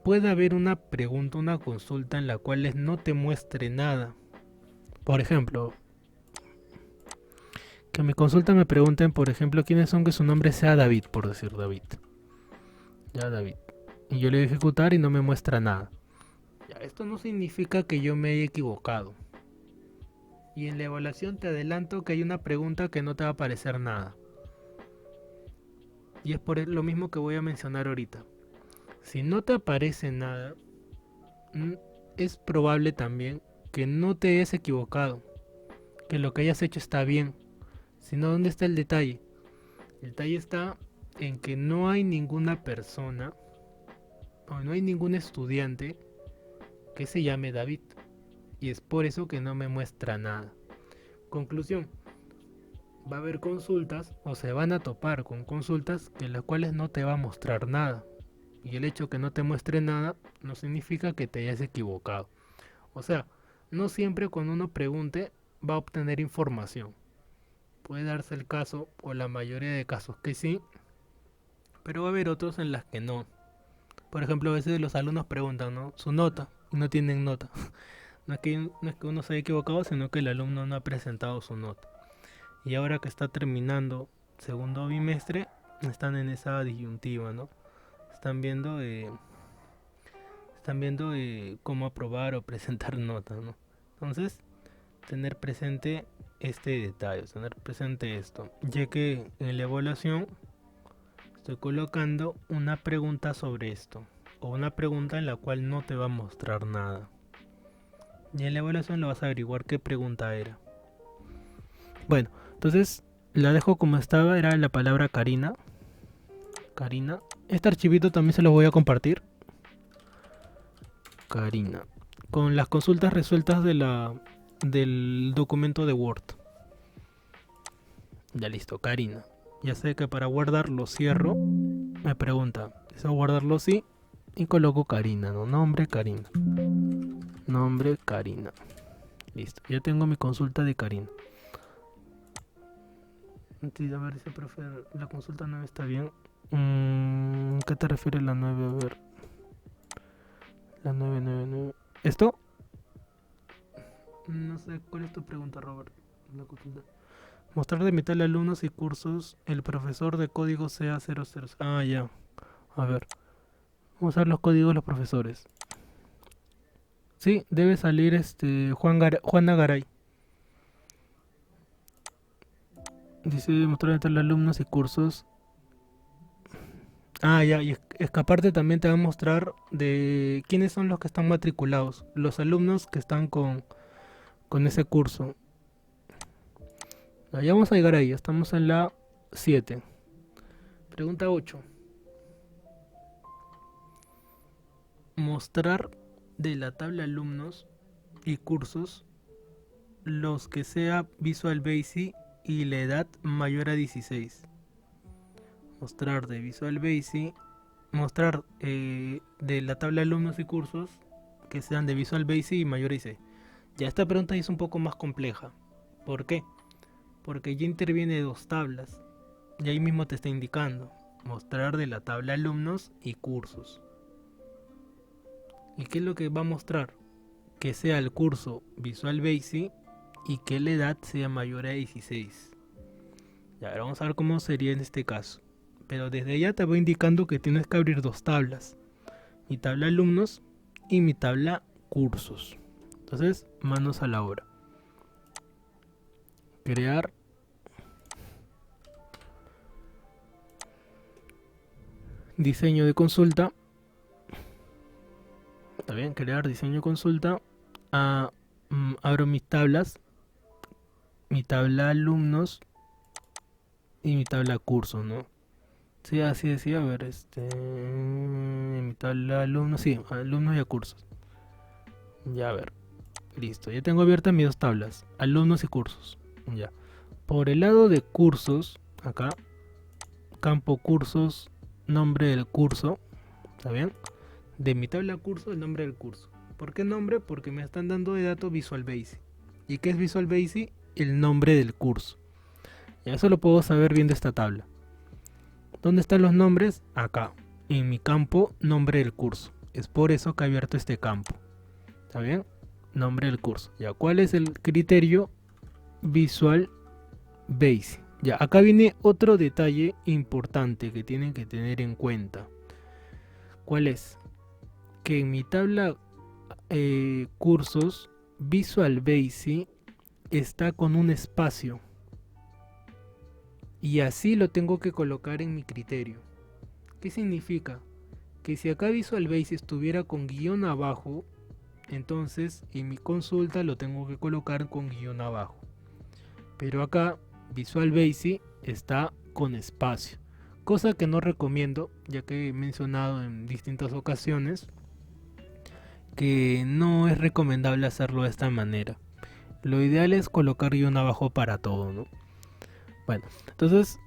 puede haber una pregunta, una consulta en la cual no te muestre nada. Por ejemplo, que en mi consulta me pregunten, por ejemplo, quiénes son, que su nombre sea David, por decir David. Ya, David. Y yo le doy a ejecutar y no me muestra nada. Ya, esto no significa que yo me haya equivocado. Y en la evaluación te adelanto que hay una pregunta que no te va a aparecer nada. Y es por lo mismo que voy a mencionar ahorita. Si no te aparece nada, es probable también que no te hayas equivocado. Que lo que hayas hecho está bien. Si no, ¿dónde está el detalle? El detalle está en que no hay ninguna persona o no hay ningún estudiante que se llame David, y es por eso que no me muestra nada. Conclusión: va a haber consultas o se van a topar con consultas en las cuales no te va a mostrar nada, y el hecho que no te muestre nada no significa que te hayas equivocado. O sea, no siempre cuando uno pregunte va a obtener información. Puede darse el caso, o la mayoría de casos, que sí, pero va a haber otros en las que no. Por ejemplo, a veces los alumnos preguntan, ¿no?, su nota, y no tienen nota. No es que uno se haya equivocado, sino que el alumno no ha presentado su nota. Y ahora que está terminando segundo bimestre, están en esa disyuntiva, ¿no? Están viendo cómo aprobar o presentar notas, ¿no? Entonces, tener presente este detalle, tener presente esto, ya que en la evaluación estoy colocando una pregunta sobre esto, o una pregunta en la cual no te va a mostrar nada. Y en la evaluación lo vas a averiguar qué pregunta era. Bueno, entonces la dejo como estaba, era la palabra Karina. Karina. Este archivito también se lo voy a compartir. Karina. Con las consultas resueltas del documento de Word. Ya listo, Karina. Ya sé que para guardarlo cierro. Me pregunta, ¿deseo guardarlo? Sí. Y coloco Karina, ¿no? Nombre Karina. Nombre Karina. Listo, ya tengo mi consulta de Karina. Sí, a ver, dice profe, la consulta 9 está bien. ¿Qué te refiere la 9? A ver. La 9. ¿Esto? No sé, ¿cuál es tu pregunta, Robert? La consulta. Mostrar de mitad de alumnos y cursos el profesor de código sea 00. Ah, ya. A ver. Vamos a ver los códigos de los profesores. Sí, debe salir Juana Garay. Dice mostrar entre los alumnos y cursos. Ya, y es que aparte también te va a mostrar de quiénes son los que están matriculados, los alumnos que están con ese curso. Ya vamos a llegar ahí, estamos en la 7. Pregunta 8. Mostrar de la tabla alumnos y cursos los que sea Visual Basic y la edad mayor a 16. Mostrar de Visual Basic, mostrar de la tabla alumnos y cursos que sean de Visual Basic y mayor a 16. Ya esta pregunta es un poco más compleja. ¿Por qué? Porque ya interviene dos tablas. Y ahí mismo te está indicando. Mostrar de la tabla alumnos y cursos. ¿Y qué es lo que va a mostrar? Que sea el curso Visual Basic y que la edad sea mayor a 16. Ya, ahora vamos a ver cómo sería en este caso. Pero desde ya te voy indicando que tienes que abrir dos tablas. Mi tabla alumnos y mi tabla cursos. Entonces, manos a la obra. Crear. Diseño de consulta. Está bien, crear diseño de consulta. Abro mis tablas. Mi tabla alumnos y mi tabla cursos, ¿no? Sí, así decía, a ver, mi tabla alumnos, sí, alumnos y a cursos. Ya, a ver, listo, ya tengo abiertas mis dos tablas, alumnos y cursos. Ya, por el lado de cursos, acá, campo cursos, nombre del curso, ¿está bien? De mi tabla curso, el nombre del curso. ¿Por qué nombre? Porque me están dando de datos Visual Basic. ¿Y qué es Visual Basic? El nombre del curso. Y eso lo puedo saber bien de esta tabla. ¿Dónde están los nombres? Acá, en mi campo, nombre del curso. Es por eso que he abierto este campo. ¿Está bien? Nombre del curso. Ya, ¿cuál es el criterio? Visual Basic. Ya, acá viene otro detalle importante que tienen que tener en cuenta. ¿Cuál es? Que en mi tabla cursos, Visual Basic está con un espacio. Y así lo tengo que colocar en mi criterio. ¿Qué significa? Que si acá Visual Basic estuviera con guión abajo, entonces en mi consulta lo tengo que colocar con guión abajo. Pero acá Visual Basic está con espacio. Cosa que no recomiendo, ya que he mencionado en distintas ocasiones que no es recomendable hacerlo de esta manera. Lo ideal es colocar guión abajo para todo, ¿no? Bueno, entonces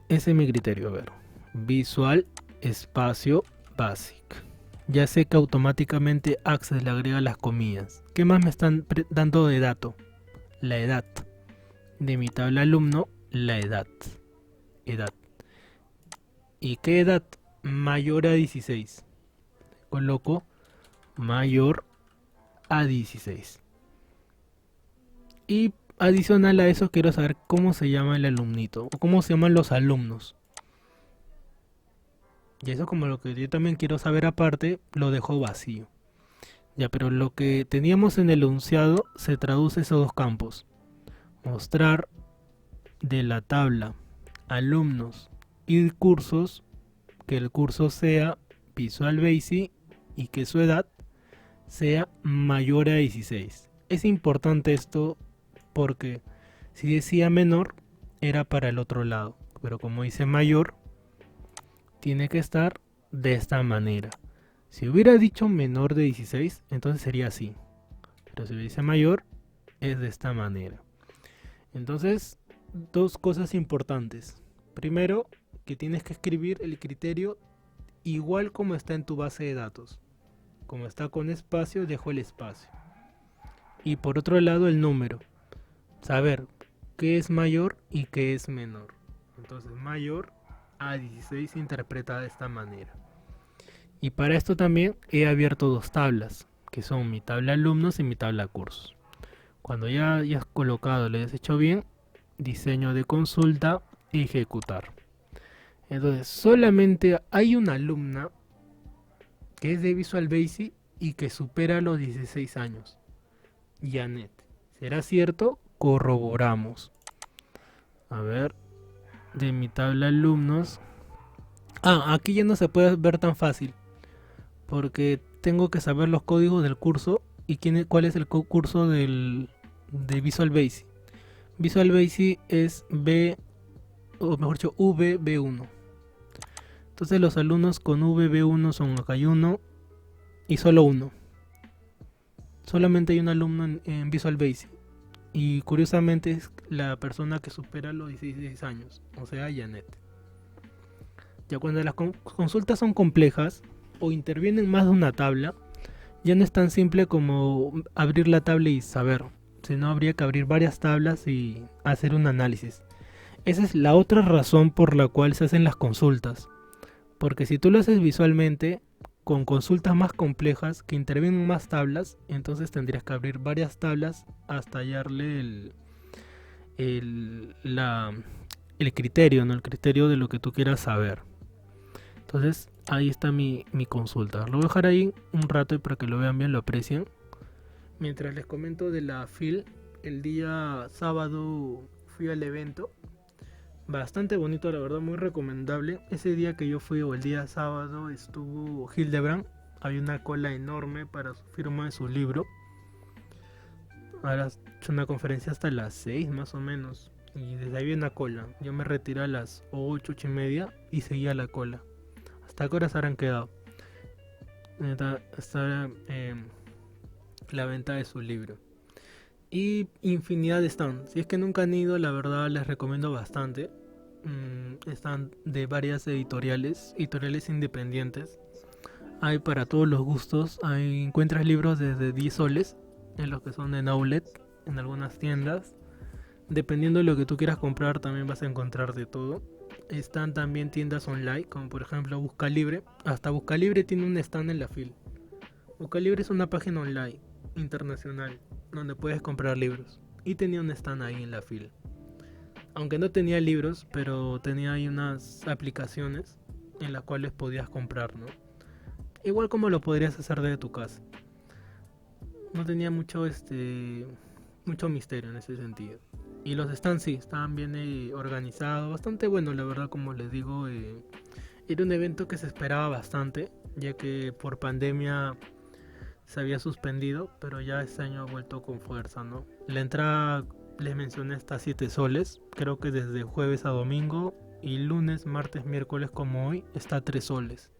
ese es mi criterio. A ver, Visual espacio Basic. Ya sé que automáticamente Access le agrega las comillas. ¿Qué más me están dando de dato? La edad. De mi tabla alumno, la edad. Edad. ¿Y qué edad? Mayor a 16. Coloco mayor a 16. Y adicional a eso quiero saber cómo se llama el alumnito o cómo se llaman los alumnos. Y eso como lo que yo también quiero saber aparte, lo dejo vacío. Ya, pero lo que teníamos en el enunciado se traduce esos dos campos. Mostrar de la tabla alumnos y cursos, que el curso sea Visual Basic y que su edad sea mayor a 16. Es importante esto porque si decía menor era para el otro lado, pero como dice mayor tiene que estar de esta manera. Si hubiera dicho menor de 16 entonces sería así, pero si dice mayor es de esta manera. Entonces, dos cosas importantes. Primero, que tienes que escribir el criterio igual como está en tu base de datos. Como está con espacio, dejo el espacio. Y por otro lado, el número. Saber qué es mayor y qué es menor. Entonces, mayor a 16 se interpreta de esta manera. Y para esto también he abierto dos tablas, que son mi tabla alumnos y mi tabla cursos. Cuando ya hayas colocado, le has hecho bien, diseño de consulta, ejecutar. Entonces, solamente hay una alumna que es de Visual Basic y que supera los 16 años. Janet. ¿Será cierto? Corroboramos. A ver, de mi tabla alumnos. Ah, aquí ya no se puede ver tan fácil, porque tengo que saber los códigos del curso y cuál es el curso de Visual Basic. Visual Basic es B, o mejor dicho, VB1. Entonces los alumnos con VB1 son acá hay uno y solo uno. Solamente hay un alumno en Visual Basic. Y curiosamente es la persona que supera los 16 años, o sea, Janet. Ya cuando las consultas son complejas o intervienen más de una tabla, ya no es tan simple como abrir la tabla y saber, sino habría que abrir varias tablas y hacer un análisis. Esa es la otra razón por la cual se hacen las consultas. Porque si tú lo haces visualmente, con consultas más complejas que intervienen más tablas, entonces tendrías que abrir varias tablas hasta hallarle el criterio, ¿no? El criterio de lo que tú quieras saber. Entonces ahí está mi consulta. Lo voy a dejar ahí un rato para que lo vean bien, lo aprecien. Mientras les comento de la FIL, el día sábado fui al evento. Bastante bonito, la verdad, muy recomendable. Ese día que yo fui, o el día sábado, estuvo Hildebrand. Había una cola enorme para su firma de su libro. Ahora hecho una conferencia hasta las 6 más o menos. Y desde ahí había una cola. Yo me retiré a las 8, 8 y media y seguía la cola. ¿Hasta qué horas habrán quedado? Está la venta de su libro. Y infinidad de stands. Si es que nunca han ido, la verdad les recomiendo bastante. Están de varias editoriales independientes. Hay para todos los gustos. Encuentras libros desde 10 soles, en los que son en outlet, en algunas tiendas. Dependiendo de lo que tú quieras comprar, también vas a encontrar de todo. Están también tiendas online, como por ejemplo Buscalibre. Hasta Buscalibre tiene un stand en la FIL. Buscalibre es una página online internacional donde puedes comprar libros. Y tenía un stand ahí en la FIL. Aunque no tenía libros, pero tenía ahí unas aplicaciones en las cuales podías comprar, ¿no? Igual como lo podrías hacer desde tu casa. No tenía mucho misterio en ese sentido. Y los stands sí, estaban bien organizados, bastante bueno, la verdad, como les digo. Era un evento que se esperaba bastante, ya que por pandemia se había suspendido, pero ya este año ha vuelto con fuerza, ¿no? La entrada, les mencioné, está a 7 soles, creo que desde jueves a domingo, y lunes, martes, miércoles como hoy, está a 3 soles.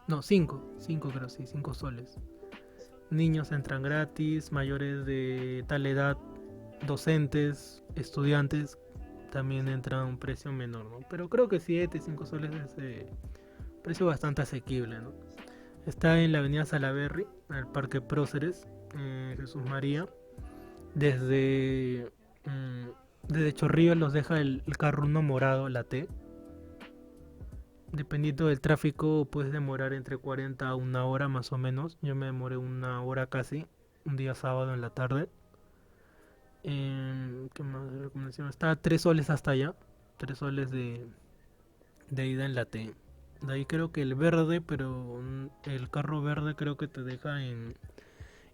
No, 5 creo, sí, 5 soles. Niños entran gratis, mayores de tal edad, docentes, estudiantes, también entran a un precio menor, ¿no? Pero creo que 7, 5 soles es precio bastante asequible, ¿no? Está en la avenida Salaberry, en el Parque Próceres, Jesús María. Desde Chorrillos los deja el carro uno morado, la T. Dependiendo del tráfico, puedes demorar entre 40 a una hora más o menos. Yo me demoré una hora casi, un día sábado en la tarde. ¿Qué más recomendación? Está a 3 soles hasta allá. 3 soles de ida en la T. De ahí creo que el verde, pero el carro verde creo que te deja en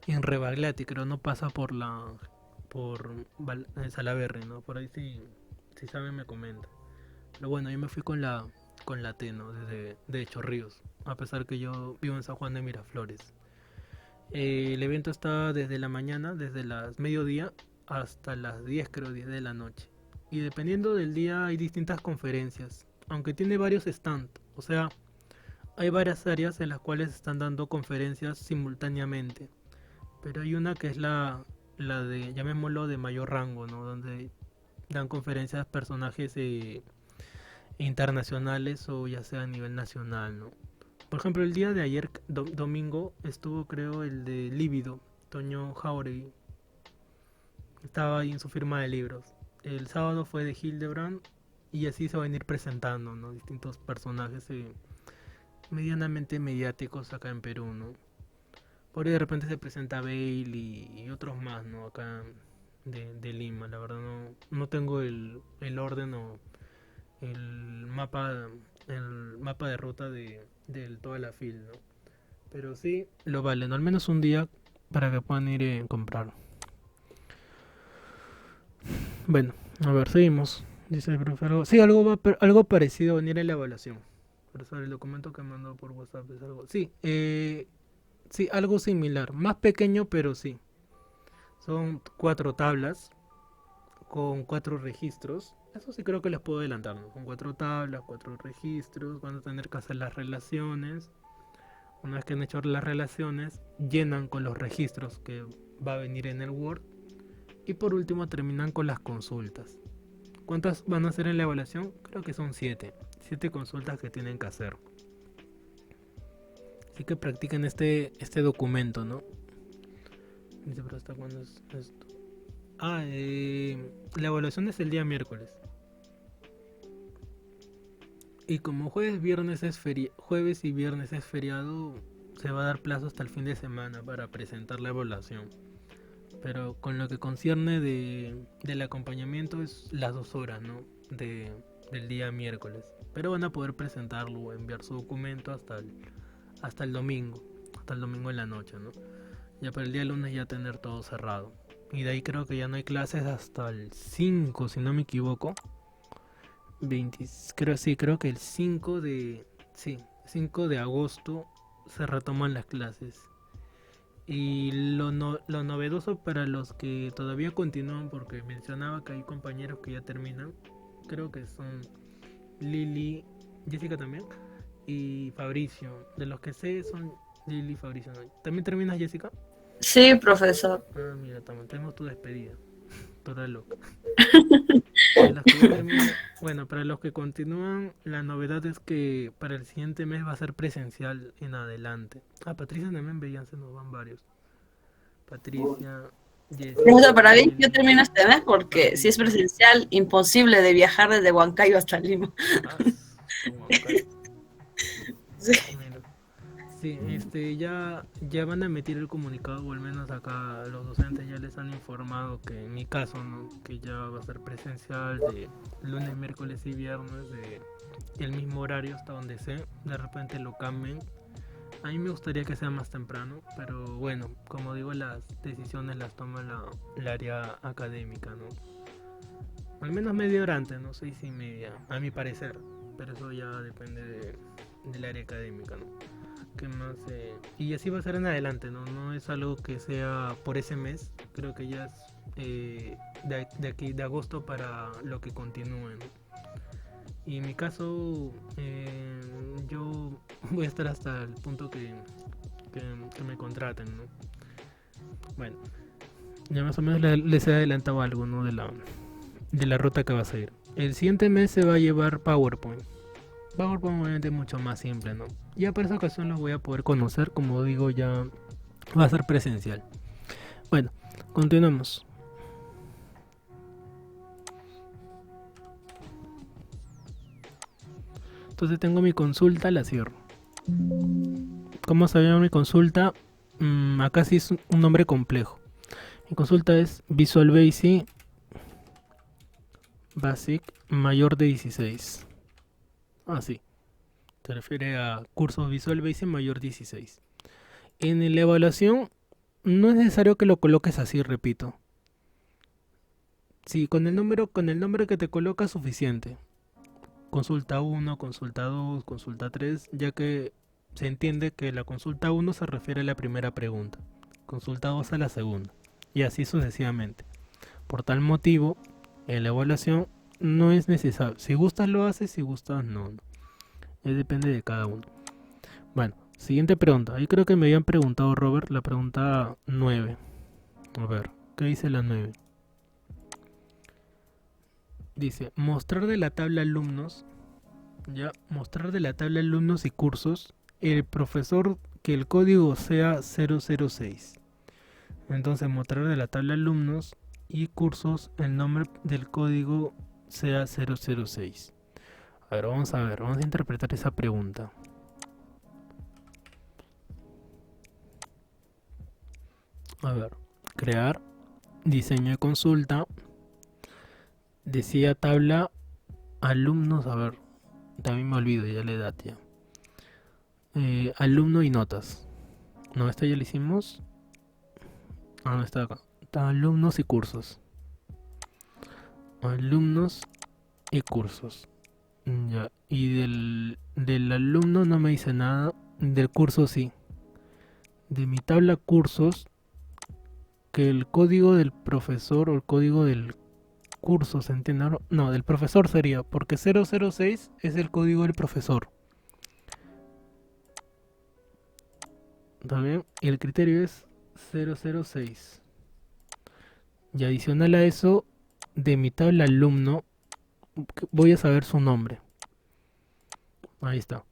Rebagliati, creo, no pasa por Salaberry, ¿no? Por ahí si saben me comenta. Pero bueno, yo me fui con la T, ¿no? De Chorrillos, a pesar que yo vivo en San Juan de Miraflores. El evento está desde la mañana, desde las mediodía hasta las 10, creo, 10 de la noche. Y dependiendo del día hay distintas conferencias, aunque tiene varios stands. O sea, hay varias áreas en las cuales están dando conferencias simultáneamente. Pero hay una que es la de, llamémoslo, de mayor rango, ¿no? Donde dan conferencias personajes internacionales o ya sea a nivel nacional, ¿no? Por ejemplo, el día de ayer, domingo, estuvo creo el de Lívido, Toño Jauregui. Estaba ahí en su firma de libros. El sábado fue de Hildebrand y así se van a ir presentando, ¿no? Distintos personajes medianamente mediáticos acá en Perú, ¿no? Por ahí de repente se presenta Bale y otros más, ¿no? Acá de Lima. La verdad no tengo el orden o el mapa de ruta de toda la FIL, ¿no? Pero sí lo vale, ¿no? Al menos un día para que puedan ir a comprar. Bueno, a ver, seguimos. Dice el profe, sí, algo parecido va a venir en la evaluación. Por eso el documento que mandó por WhatsApp es algo. Sí, sí, algo similar. Más pequeño, pero sí. Son 4 tablas con 4 registros. Eso sí creo que les puedo adelantar, ¿no? Con 4 tablas, 4 registros. Van a tener que hacer las relaciones. Una vez que han hecho las relaciones, llenan con los registros que va a venir en el Word. Y por último terminan con las consultas. ¿Cuántas van a hacer en la evaluación? Creo que son 7. 7 consultas que tienen que hacer. Así que practiquen este documento, ¿no? Dice, pero ¿hasta cuándo es esto? La evaluación es el día miércoles. Y como jueves y viernes es feriado, se va a dar plazo hasta el fin de semana para presentar la evaluación. Pero con lo que concierne del acompañamiento es las 2 horas, ¿no? Del día miércoles. Pero van a poder presentarlo o enviar su documento hasta el domingo. Hasta el domingo en la noche, ¿no? Ya para el día lunes ya tener todo cerrado. Y de ahí creo que ya no hay clases hasta el 5, si no me equivoco. Creo que el 5 de agosto se retoman las clases. Y lo novedoso para los que todavía continúan, porque mencionaba que hay compañeros que ya terminan, creo que son Lili, Jessica también, y Fabricio. De los que sé son Lili y Fabricio, ¿no? ¿También terminas, Jessica? Sí, profesor. Ah, mira, también tenemos tu despedida. Toda loca. Bueno, para los que continúan, la novedad es que para el siguiente mes va a ser presencial en adelante. Patricia también veían, se nos van varios. Patricia, Jessica. Profesor, para mí yo termino este mes porque si es presencial, imposible de viajar desde Huancayo hasta Lima. Sí. Sí, ya van a emitir el comunicado, o al menos acá los docentes ya les han informado que en mi caso, ¿no? Que ya va a ser presencial de lunes, miércoles y viernes de el mismo horario hasta donde sé. De repente lo cambien. A mí me gustaría que sea más temprano, pero bueno, como digo, las decisiones las toma la área académica, ¿no? Al menos media hora antes, no 6:30, a mi parecer, pero eso ya depende del área académica, ¿no? ¿Qué más? Y así va a ser en adelante, ¿no? No es algo que sea por ese mes, creo que ya es de aquí, de agosto para lo que continúe, ¿no? Y en mi caso, yo voy a estar hasta el punto que me contraten, ¿no? Bueno, ya más o menos les he adelantado algo, ¿no? De la ruta que va a seguir. El siguiente mes se va a llevar PowerPoint. PowerPoint obviamente es mucho más simple, ¿no? Ya para esa ocasión lo voy a poder conocer, como digo, ya va a ser presencial. Bueno, continuamos. Entonces tengo mi consulta, la cierro. ¿Cómo se llama mi consulta? Acá sí es un nombre complejo. Mi consulta es Visual Basic mayor de 16. Sí. Se refiere a cursos Visual Basic mayor 16. En la evaluación no es necesario que lo coloques así, repito. Sí, con el nombre que te coloca es suficiente. Consulta 1, consulta 2, consulta 3, ya que se entiende que la consulta 1 se refiere a la primera pregunta, consulta 2 a la segunda, y así sucesivamente. Por tal motivo, en la evaluación no es necesario. Si gustas lo haces, si gustas no. Depende de cada uno. Bueno, siguiente pregunta. Ahí creo que me habían preguntado, Robert, la pregunta 9. A ver, ¿qué dice la 9? Dice, mostrar de la tabla alumnos, mostrar de la tabla alumnos y cursos, el profesor que el código sea 006. Entonces, mostrar de la tabla alumnos y cursos, el nombre del código sea 006. A ver, vamos a interpretar esa pregunta. A ver, crear, diseño de consulta, decía tabla, alumnos, a ver, también me olvido ya la edad ya. Alumno y notas. No, esta ya la hicimos. No está acá. Está alumnos y cursos. Alumnos y cursos. Ya. Y del alumno no me dice nada. Del curso sí. De mi tabla cursos, que el código del profesor o el código del curso, ¿se entiende? No, del profesor sería, porque 006 es el código del profesor. ¿Está bien? Y el criterio es 006. Y adicional a eso, de mi tabla alumno, voy a saber su nombre. Ahí está.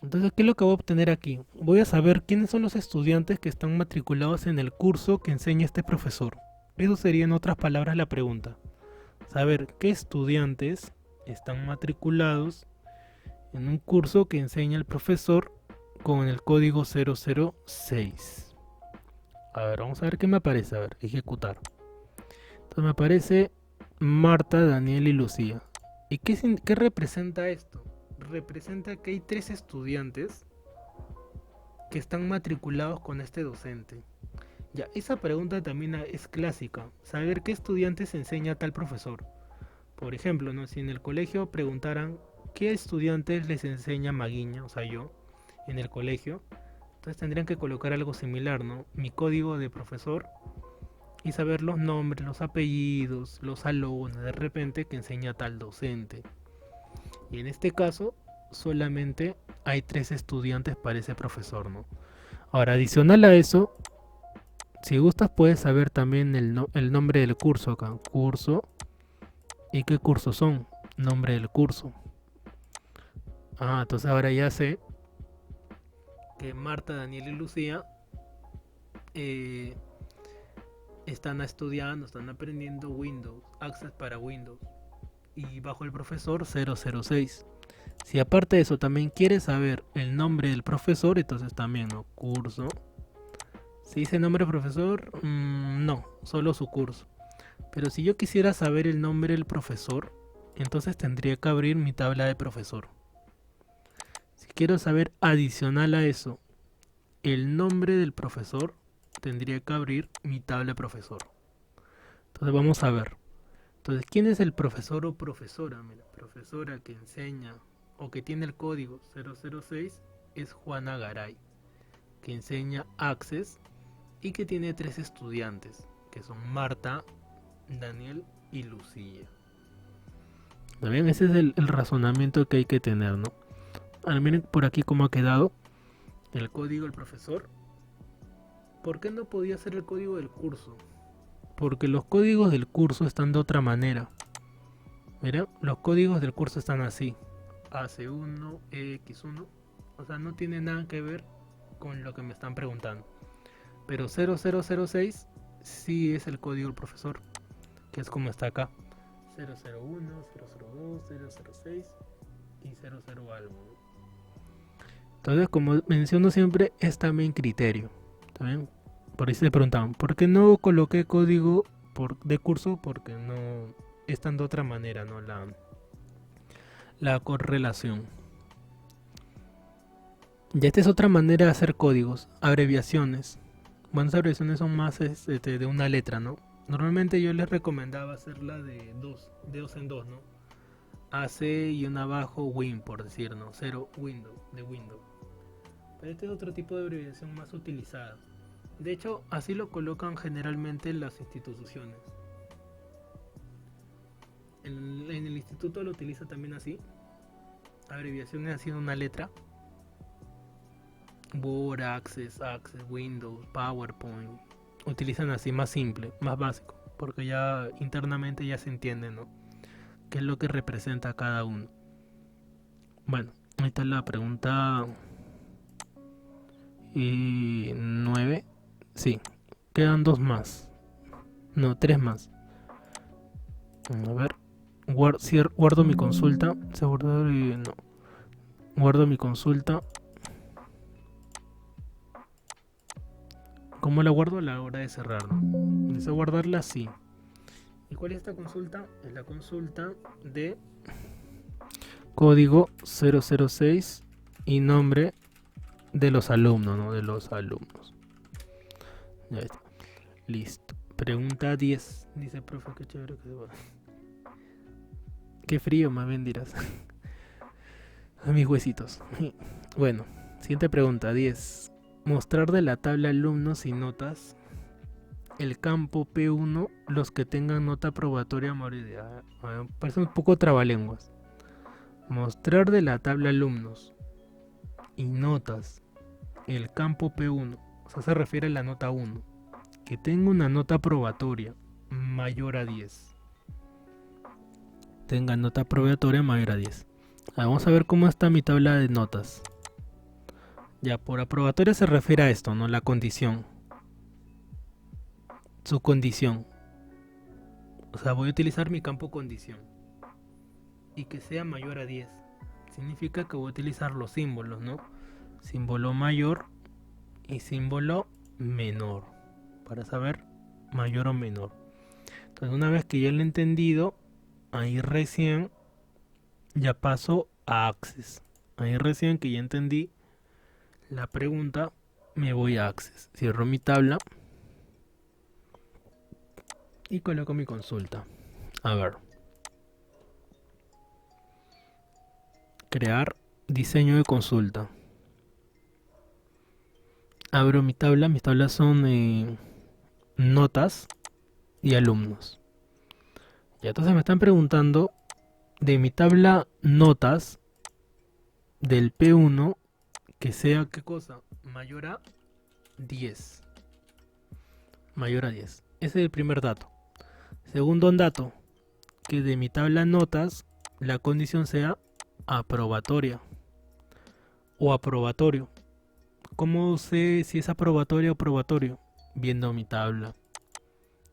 Entonces, ¿qué es lo que voy a obtener aquí? Voy a saber quiénes son los estudiantes que están matriculados en el curso que enseña este profesor. Eso sería, en otras palabras, la pregunta. Saber qué estudiantes están matriculados en un curso que enseña el profesor con el código 006. A ver, vamos a ver qué me aparece. A ver, ejecutar. Entonces me aparece Marta, Daniel y Lucía. ¿Y qué representa esto? Representa que hay 3 estudiantes que están matriculados con este docente. Ya, esa pregunta también es clásica. Saber qué estudiantes enseña tal profesor. Por ejemplo, ¿no? Si en el colegio preguntaran qué estudiantes les enseña Maguiña, o sea yo, en el colegio, entonces tendrían que colocar algo similar, ¿no? Mi código de profesor y saber los nombres, los apellidos, los alumnos de repente que enseña tal docente. Y en este caso, solamente hay 3 estudiantes para ese profesor, ¿no? Ahora, adicional a eso, si gustas puedes saber también el nombre del curso acá. Curso. ¿Y qué cursos son? Nombre del curso. Ah, entonces ahora ya sé que Marta, Daniel y Lucía están estudiando, están aprendiendo Windows, Access para Windows. Y bajo el profesor 006. Si aparte de eso también quieres saber el nombre del profesor, entonces también, ¿no? Curso. Si dice nombre del profesor, no, solo su curso. Pero si yo quisiera saber el nombre del profesor, entonces tendría que abrir mi tabla de profesor. Si quiero saber adicional a eso el nombre del profesor, tendría que abrir mi tabla de profesor. Entonces vamos a ver. Entonces, ¿quién es el profesor o profesora? Mira, profesora que enseña o que tiene el código 006 es Juana Garay, que enseña Access y que tiene 3 estudiantes, que son Marta, Daniel y Lucía. ¿Está bien? Ese es el razonamiento que hay que tener, ¿no? Ahora miren por aquí cómo ha quedado el código del profesor. ¿Por qué no podía ser el código del curso? Porque los códigos del curso están de otra manera. Mira, los códigos del curso están así. AC1, EX1. O sea, no tiene nada que ver con lo que me están preguntando. Pero 0006 sí es el código del profesor, que es como está acá. 001, 002, 006 y 00 algo. Entonces, como menciono siempre, es también criterio. ¿También? Por ahí se preguntaban, ¿por qué no coloqué código de curso? Porque no están de otra manera, ¿no? La correlación. Y esta es otra manera de hacer códigos, abreviaciones. Bueno, esas abreviaciones son más de una letra, ¿no? Normalmente yo les recomendaba hacerla de dos en dos, ¿no? AC y un abajo Win, por decir, ¿no? 0 Windows, de Windows. Pero este es otro tipo de abreviación más utilizada. De hecho, así lo colocan generalmente en las instituciones. En el instituto lo utiliza también así. Abreviaciones así en una letra. Word, Access, Windows, PowerPoint. Utilizan así más simple, más básico. Porque ya internamente ya se entiende, ¿no? Qué es lo que representa cada uno. Bueno, ahí está la pregunta 9. Sí, quedan 2 más. No, 3 más. A ver. Guardo mi consulta. Se guardó y no. Guardo mi consulta. ¿Cómo la guardo? A la hora de cerrar, ¿no? Deseo guardarla así. ¿Y cuál es esta consulta? Es la consulta de código 006 y nombre de los alumnos, ¿no? De los alumnos. Ya está. Listo. Pregunta 10. Dice, profe, qué chévere que se va. Qué frío, más bien dirás. A mis huesitos. Bueno, siguiente pregunta, 10. Mostrar de la tabla alumnos y notas el campo P1 los que tengan nota probatoria mayoría. Parece un poco trabalenguas. Mostrar de la tabla alumnos y notas el campo P1. O sea, se refiere a la nota 1. Que tenga una nota probatoria mayor a 10. Tenga nota probatoria mayor a 10. Vamos a ver cómo está mi tabla de notas. Ya, por aprobatoria se refiere a esto, ¿no? La condición. Su condición. O sea, voy a utilizar mi campo condición. Y que sea mayor a 10. Significa que voy a utilizar los símbolos, ¿no? Símbolo mayor y símbolo menor. Para saber mayor o menor. Entonces, una vez que ya lo he entendido, ahí recién ya paso a Access. Ahí recién que ya entendí la pregunta, me voy a Access. Cierro mi tabla y coloco mi consulta. A ver. Crear diseño de consulta. Abro mi tabla. Mis tablas son notas y alumnos. Y entonces me están preguntando de mi tabla notas del P1 que sea, ¿qué cosa? Mayor a 10. Mayor a 10. Ese es el primer dato. Segundo dato, que de mi tabla notas la condición sea aprobatoria o aprobatorio. ¿Cómo sé si es aprobatoria o aprobatorio? Viendo mi tabla.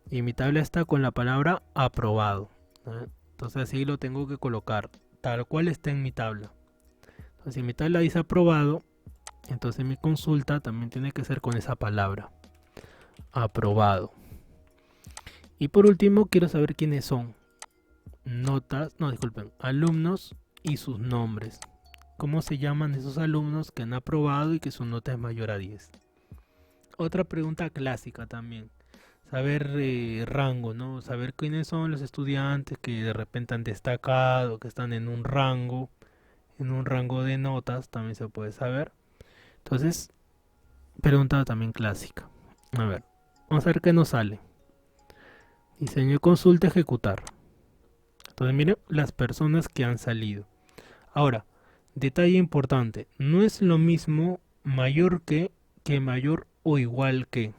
Y mi tabla está con la palabra aprobado. Entonces así lo tengo que colocar, tal cual está en mi tabla. Entonces si mi tabla dice aprobado, entonces mi consulta también tiene que ser con esa palabra. Aprobado. Y por último quiero saber quiénes son. Alumnos y sus nombres. ¿Cómo se llaman esos alumnos que han aprobado y que su nota es mayor a 10? Otra pregunta clásica también. Saber rango, ¿no? Saber quiénes son los estudiantes que de repente han destacado, que están en un rango de notas, también se puede saber. Entonces, pregunta también clásica. A ver, vamos a ver qué nos sale. Diseño de consulta, ejecutar. Entonces, miren las personas que han salido. Ahora, detalle importante. No es lo mismo mayor que mayor o igual que.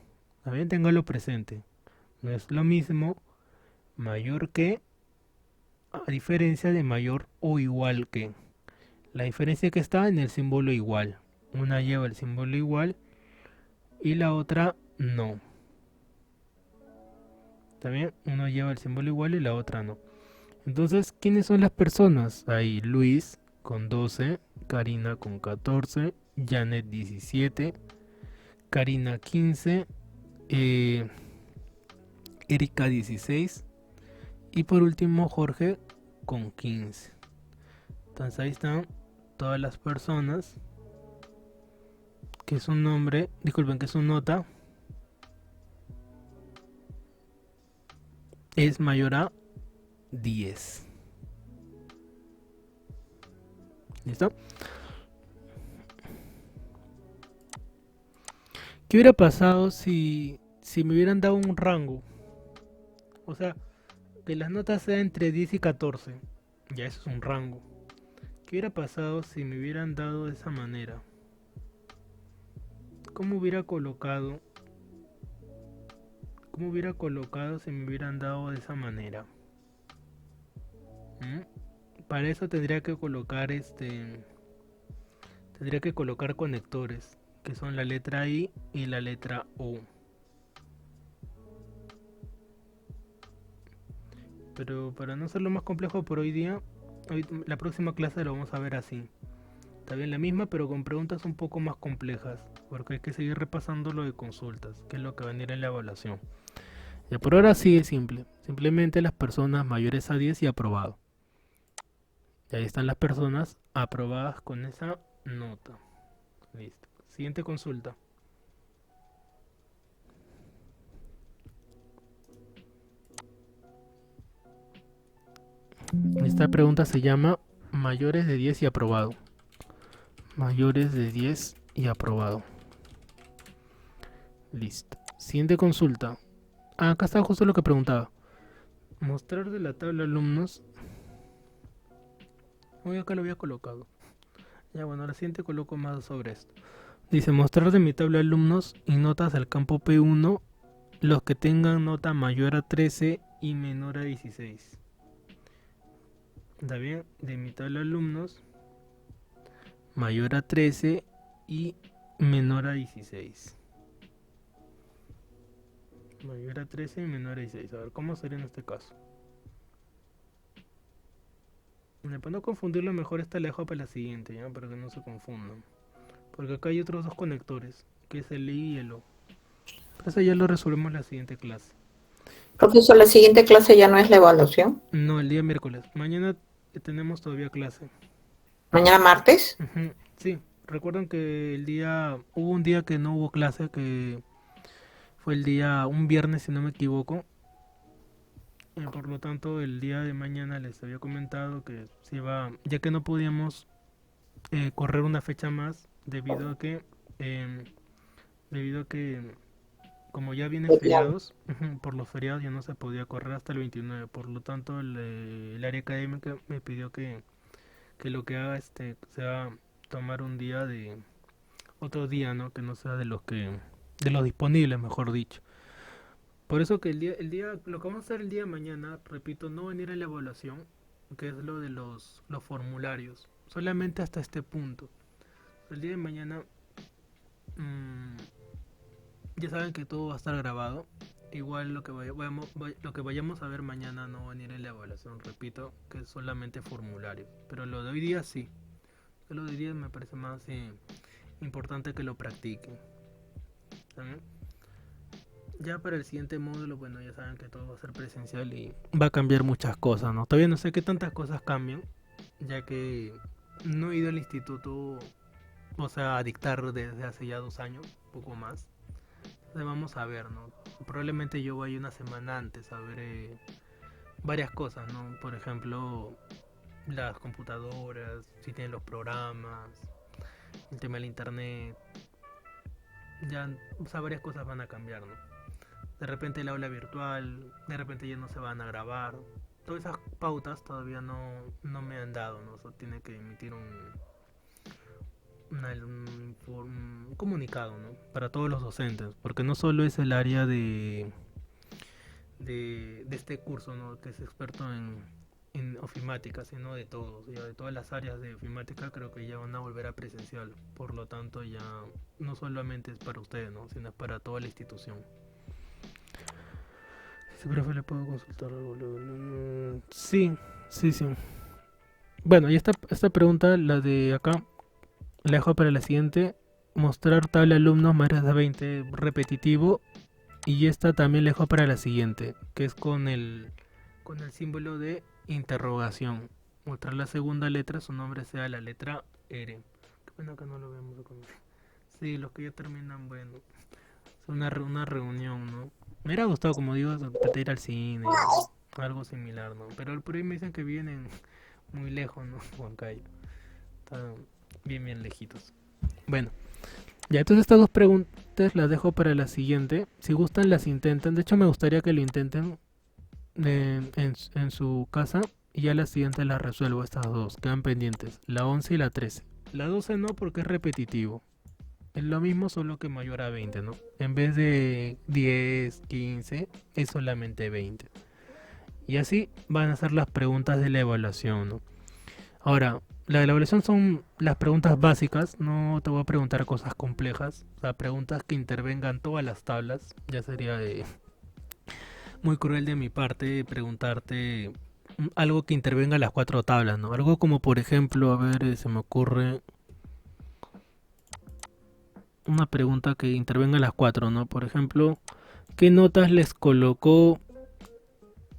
También téngalo presente. No es lo mismo mayor que a diferencia de mayor o igual que. La diferencia que está en el símbolo igual. Una lleva el símbolo igual y la otra no. También uno lleva el símbolo igual y la otra no. Entonces, ¿quiénes son las personas? Ahí Luis con 12, Karina con 14, Janet 17, Karina 15, Erika 16 y por último Jorge con 15. Entonces ahí están todas las personas que su nombre, disculpen, que su nota es mayor a 10. ¿Listo? ¿Qué hubiera pasado si me hubieran dado un rango? O sea, que las notas sean entre 10 y 14. Ya eso es un rango. ¿Qué hubiera pasado si me hubieran dado de esa manera? ¿Cómo hubiera colocado si me hubieran dado de esa manera? Para eso tendría que colocar conectores, que son la letra I y la letra U. Pero para no hacerlo más complejo por hoy día, la próxima clase lo vamos a ver así. Está bien la misma, pero con preguntas un poco más complejas, porque hay que seguir repasando lo de consultas, que es lo que va a venir en la evaluación. Y por ahora sí es simple, simplemente las personas mayores a 10 y aprobado. Y ahí están las personas aprobadas con esa nota. Listo. Siguiente consulta. Esta pregunta se llama mayores de 10 y aprobado. Mayores de 10 y aprobado. Listo. Siguiente consulta. Acá está justo lo que preguntaba. Mostrar de la tabla alumnos. Hoy acá lo había colocado. Ya bueno, ahora siguiente coloco más sobre esto. Dice mostrar de mi tabla alumnos y notas del campo P1 los que tengan nota mayor a 13 y menor a 16. ¿Está bien? De mi tabla alumnos mayor a 13 y menor a 16. Mayor a 13 y menor a 16. A ver, ¿cómo sería en este caso? Para no confundirlo, mejor esta la dejo para la siguiente, ¿ya? Para que no se confundan. Porque acá hay otros dos conectores, que es el I y el O. Pero eso ya lo resolvemos en la siguiente clase. Profesor, la siguiente clase ya no es la evaluación. No, el día miércoles. Mañana tenemos todavía clase. ¿Mañana martes? Sí, recuerden que hubo un día que no hubo clase, que fue un viernes si no me equivoco. Por lo tanto, el día de mañana les había comentado que se iba, ya que no podíamos correr una fecha más debido a que como ya vienen feriados, por los feriados ya no se podía correr hasta el 29. Por lo tanto, el área académica me pidió que lo que haga sea tomar otro día, ¿no? Que no sea de los disponibles, mejor dicho. Por eso que lo que vamos a hacer el día de mañana, repito, no venir a la evaluación, que es lo de los formularios, solamente hasta este punto. El día de mañana, ya saben que todo va a estar grabado. Igual lo que vayamos a ver mañana no va a venir en la evaluación, repito, que es solamente formulario. Pero lo de hoy día sí. Lo de hoy día me parece más importante que lo practiquen. ¿Saben? Ya para el siguiente módulo, bueno, ya saben que todo va a ser presencial y va a cambiar muchas cosas, ¿no? Todavía no sé qué tantas cosas cambian, ya que no he ido al instituto, o sea, a dictar desde hace ya 2 años, poco más. Entonces vamos a ver, ¿no? Probablemente yo vaya una semana antes a ver varias cosas, ¿no? Por ejemplo, las computadoras, si tienen los programas, el tema del internet. Ya, o sea, varias cosas van a cambiar, ¿no? De repente el aula virtual, de repente ya no se van a grabar. Todas esas pautas todavía no me han dado, ¿no? Eso tiene que emitir un comunicado, ¿no? Para todos los docentes, porque no solo es el área de este curso, ¿no? Que es experto en ofimática, sino de todos, ya de todas las áreas de ofimática creo que ya van a volver a presencial. Por lo tanto, ya no solamente es para ustedes, ¿no? Sino es para toda la institución. Si profe, ¿le puedo consultar algo? Sí. Bueno, y esta pregunta, la de acá, la dejo para la siguiente. Mostrar tabla de alumnos mayores de 20 repetitivo. Y esta también la dejo para la siguiente, que es con el símbolo de interrogación. Mostrar la segunda letra, su nombre sea la letra R. Qué pena que no lo vemos. Sí, los que ya terminan, bueno. Es una reunión, ¿no? Me hubiera gustado, como digo, ir al cine, algo similar, ¿no? Pero por ahí me dicen que vienen muy lejos, ¿no? Huancayo. Están bien lejitos. Bueno, ya, entonces estas 2 preguntas las dejo para la siguiente. Si gustan, las intentan. De hecho, me gustaría que lo intenten en su casa. Y ya la siguiente las resuelvo, estas 2. Quedan pendientes, la 11 y la 13. La 12 no, porque es repetitivo. Es lo mismo, solo que mayor a 20, ¿no? En vez de 10, 15, es solamente 20. Y así van a ser las preguntas de la evaluación, ¿no? Ahora, la de la evaluación son las preguntas básicas, no te voy a preguntar cosas complejas, o sea, preguntas que intervengan todas las tablas. Ya sería muy cruel de mi parte preguntarte algo que intervenga las 4 tablas, ¿no? Algo como, por ejemplo, a ver, se me ocurre una pregunta que intervenga las 4, ¿no? Por ejemplo, ¿qué notas les colocó?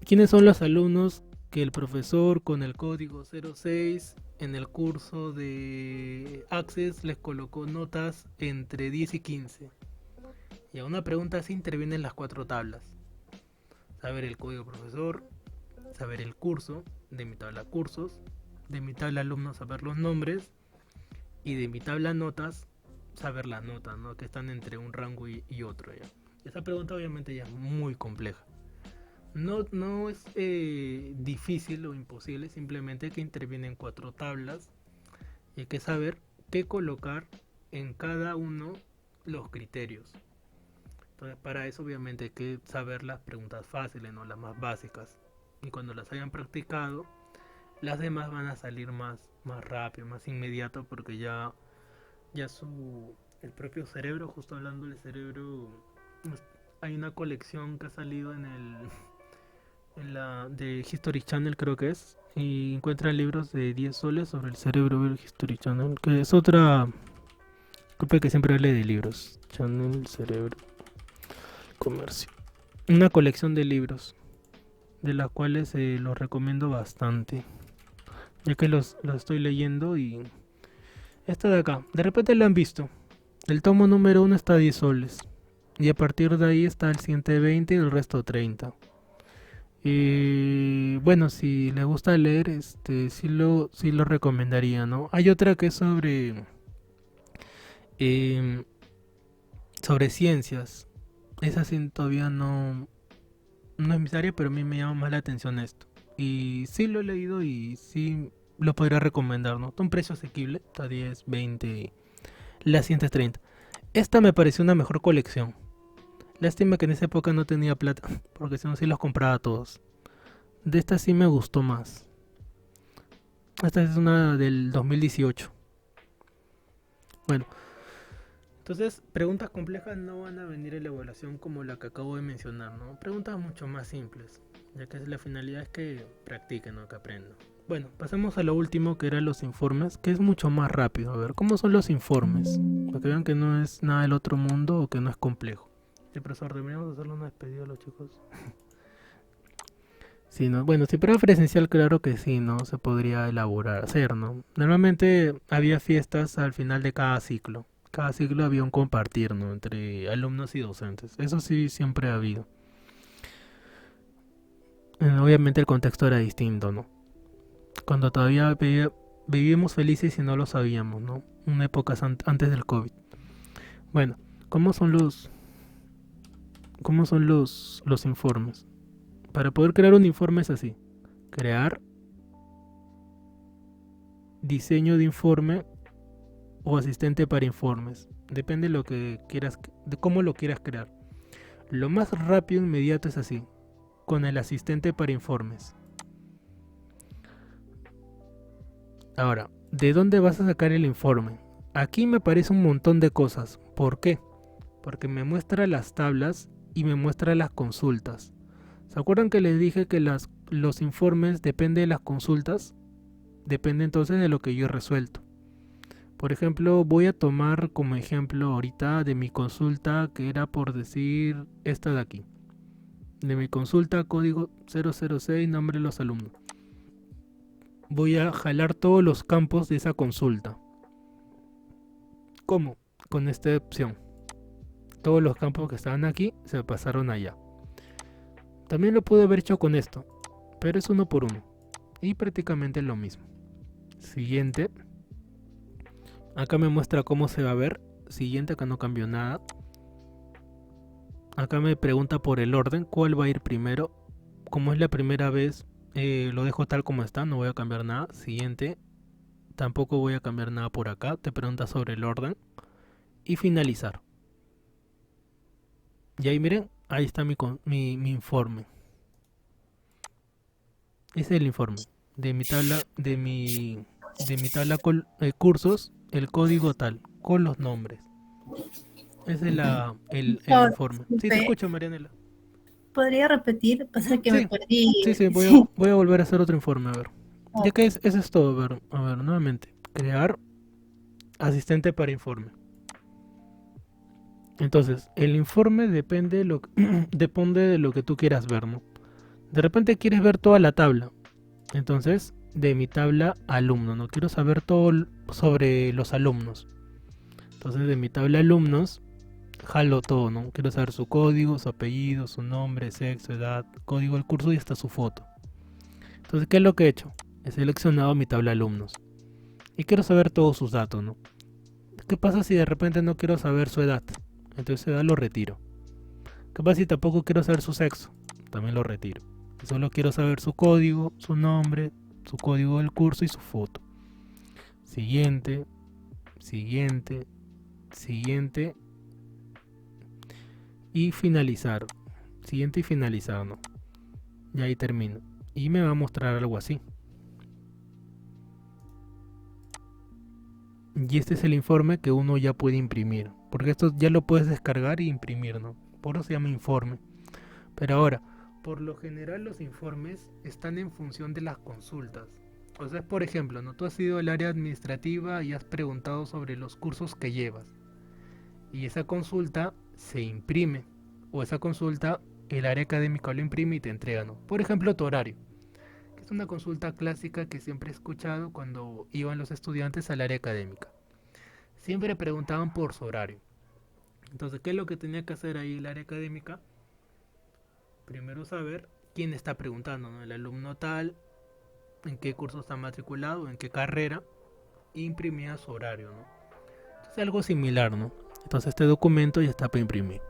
¿Quiénes son los alumnos que el profesor con el código 06 en el curso de Access les colocó notas entre 10 y 15? Y a una pregunta así intervienen las 4 tablas. Saber el código profesor, saber el curso de mi tabla cursos, de mi tabla alumnos saber los nombres y de mi tabla notas saber las notas, ¿no? Que están entre un rango y otro, ¿ya? Esa pregunta obviamente ya es muy compleja. No es difícil o imposible, simplemente que intervienen 4 tablas y hay que saber qué colocar en cada uno los criterios. Entonces para eso obviamente hay que saber las preguntas fáciles, ¿no? Las más básicas. Y cuando las hayan practicado, las demás van a salir más rápido, más inmediato, porque ya el propio cerebro, justo hablando del cerebro, hay una colección que ha salido en la de History Channel, creo que es, y encuentran libros de 10 soles sobre el cerebro del History Channel, que es otra grupo que siempre lee de libros. Channel, cerebro, comercio. Una colección de libros, de las cuales los recomiendo bastante, ya que los estoy leyendo. Y esta de acá, de repente lo han visto. El tomo número 1 está a 10 soles. Y a partir de ahí está el siguiente 20 y el resto 30. Y bueno, si le gusta leer, sí lo recomendaría, ¿no? Hay otra que es sobre ciencias. Esa sí todavía no es mi área, pero a mí me llama más la atención esto. Y sí lo he leído y sí lo podría recomendar, ¿no? Está un precio asequible, está 10, 20, la siguiente es 30. Esta me pareció una mejor colección. Lástima que en esa época no tenía plata, porque si no sí los compraba todos. De esta sí me gustó más. Esta es una del 2018. Bueno, entonces preguntas complejas no van a venir en la evaluación como la que acabo de mencionar, ¿no? Preguntas mucho más simples, ya que la finalidad es que practiquen, ¿no? Que aprendan. Bueno, pasemos a lo último, que eran los informes, que es mucho más rápido. A ver, ¿cómo son los informes? Para que vean que no es nada del otro mundo o que no es complejo. Sí, profesor, deberíamos hacerle una despedida a los chicos. Sí, ¿no? Bueno, si fuera presencial, claro que sí, ¿no? Se podría hacer, ¿no? Normalmente había fiestas al final de cada ciclo. Cada ciclo había un compartir, ¿no? Entre alumnos y docentes. Eso sí, siempre ha habido. Obviamente el contexto era distinto, ¿no? Cuando todavía vivíamos felices y no lo sabíamos, ¿no? Una época antes del COVID. Bueno, ¿cómo son los informes? Para poder crear un informe es así: crear, diseño de informe o asistente para informes. Depende de lo que quieras, de cómo lo quieras crear. Lo más rápido e inmediato es así, con el asistente para informes. Ahora, ¿de dónde vas a sacar el informe? Aquí me aparece un montón de cosas. ¿Por qué? Porque me muestra las tablas y me muestra las consultas. ¿Se acuerdan que les dije que los informes dependen de las consultas? Depende entonces de lo que yo he resuelto. Por ejemplo, voy a tomar como ejemplo ahorita de mi consulta, que era, por decir, esta de aquí. De mi consulta, código 006, nombre de los alumnos. Voy a jalar todos los campos de esa consulta. ¿Cómo? Con esta opción. Todos los campos que estaban aquí se pasaron allá. También lo pude haber hecho con esto, pero es uno por uno. Y prácticamente lo mismo. Siguiente. Acá me muestra cómo se va a ver. Siguiente, acá no cambió nada. Acá me pregunta por el orden, cuál va a ir primero. Como es la primera vez, lo dejo tal como está, no voy a cambiar nada. Siguiente, tampoco voy a cambiar nada por acá. Te pregunta sobre el orden. Y finalizar. Y ahí miren, ahí está mi informe. Ese es el informe de mi tabla, de mi cursos, el código tal, con los nombres. Ese es el informe. Sí, te escucho, Marianela. ¿Podría repetir? Pasa que Sí, me perdí. sí, voy a volver a hacer otro informe, a ver. Ya que eso es todo, a ver, nuevamente. Crear asistente para informe. Entonces, el informe depende de lo que tú quieras ver, ¿no? De repente quieres ver toda la tabla. Entonces, de mi tabla alumno, ¿no? Quiero saber todo sobre los alumnos. Entonces, de mi tabla alumnos, jalo todo, ¿no? Quiero saber su código, su apellido, su nombre, sexo, edad, código del curso y hasta su foto. Entonces, ¿qué es lo que he hecho? He seleccionado mi tabla de alumnos y quiero saber todos sus datos, ¿no? ¿Qué pasa si de repente no quiero saber su edad? Entonces su edad lo retiro. ¿Qué pasa si tampoco quiero saber su sexo? También lo retiro. Solo quiero saber su código, su nombre, su código del curso y su foto. Siguiente, siguiente, siguiente y finalizar. Siguiente y finalizar, ¿no? Y ahí termino. Y me va a mostrar algo así. Y este es el informe que uno ya puede imprimir. Porque esto ya lo puedes descargar y imprimir, ¿no? Por eso se llama informe. Pero ahora, por lo general los informes están en función de las consultas. O sea, por ejemplo, ¿no? Tú has ido al área administrativa y has preguntado sobre los cursos que llevas. Y esa consulta se imprime. O esa consulta el área académica lo imprime y te entrega, ¿no? Por ejemplo, tu horario. Que es una consulta clásica que siempre he escuchado cuando iban los estudiantes al área académica. Siempre preguntaban por su horario. Entonces, ¿qué es lo que tenía que hacer ahí el área académica? Primero saber quién está preguntando, ¿no? El alumno tal, en qué curso está matriculado, en qué carrera, e imprimía su horario, ¿no? Es algo similar, ¿no? Entonces este documento ya está para imprimir.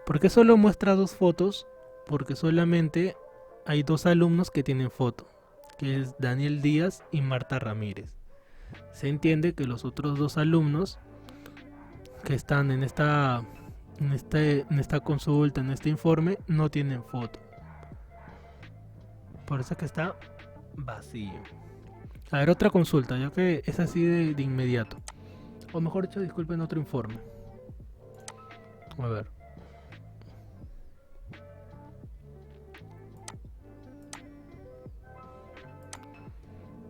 ¿Por qué solo muestra dos fotos? Porque solamente hay dos alumnos que tienen foto, que es Daniel Díaz y Marta Ramírez. Se entiende que los otros dos alumnos que están en esta consulta, en este informe, no tienen foto. Por eso es que está vacío. A ver, otra consulta, ya que es así de inmediato. O mejor dicho, disculpen, otro informe. A ver.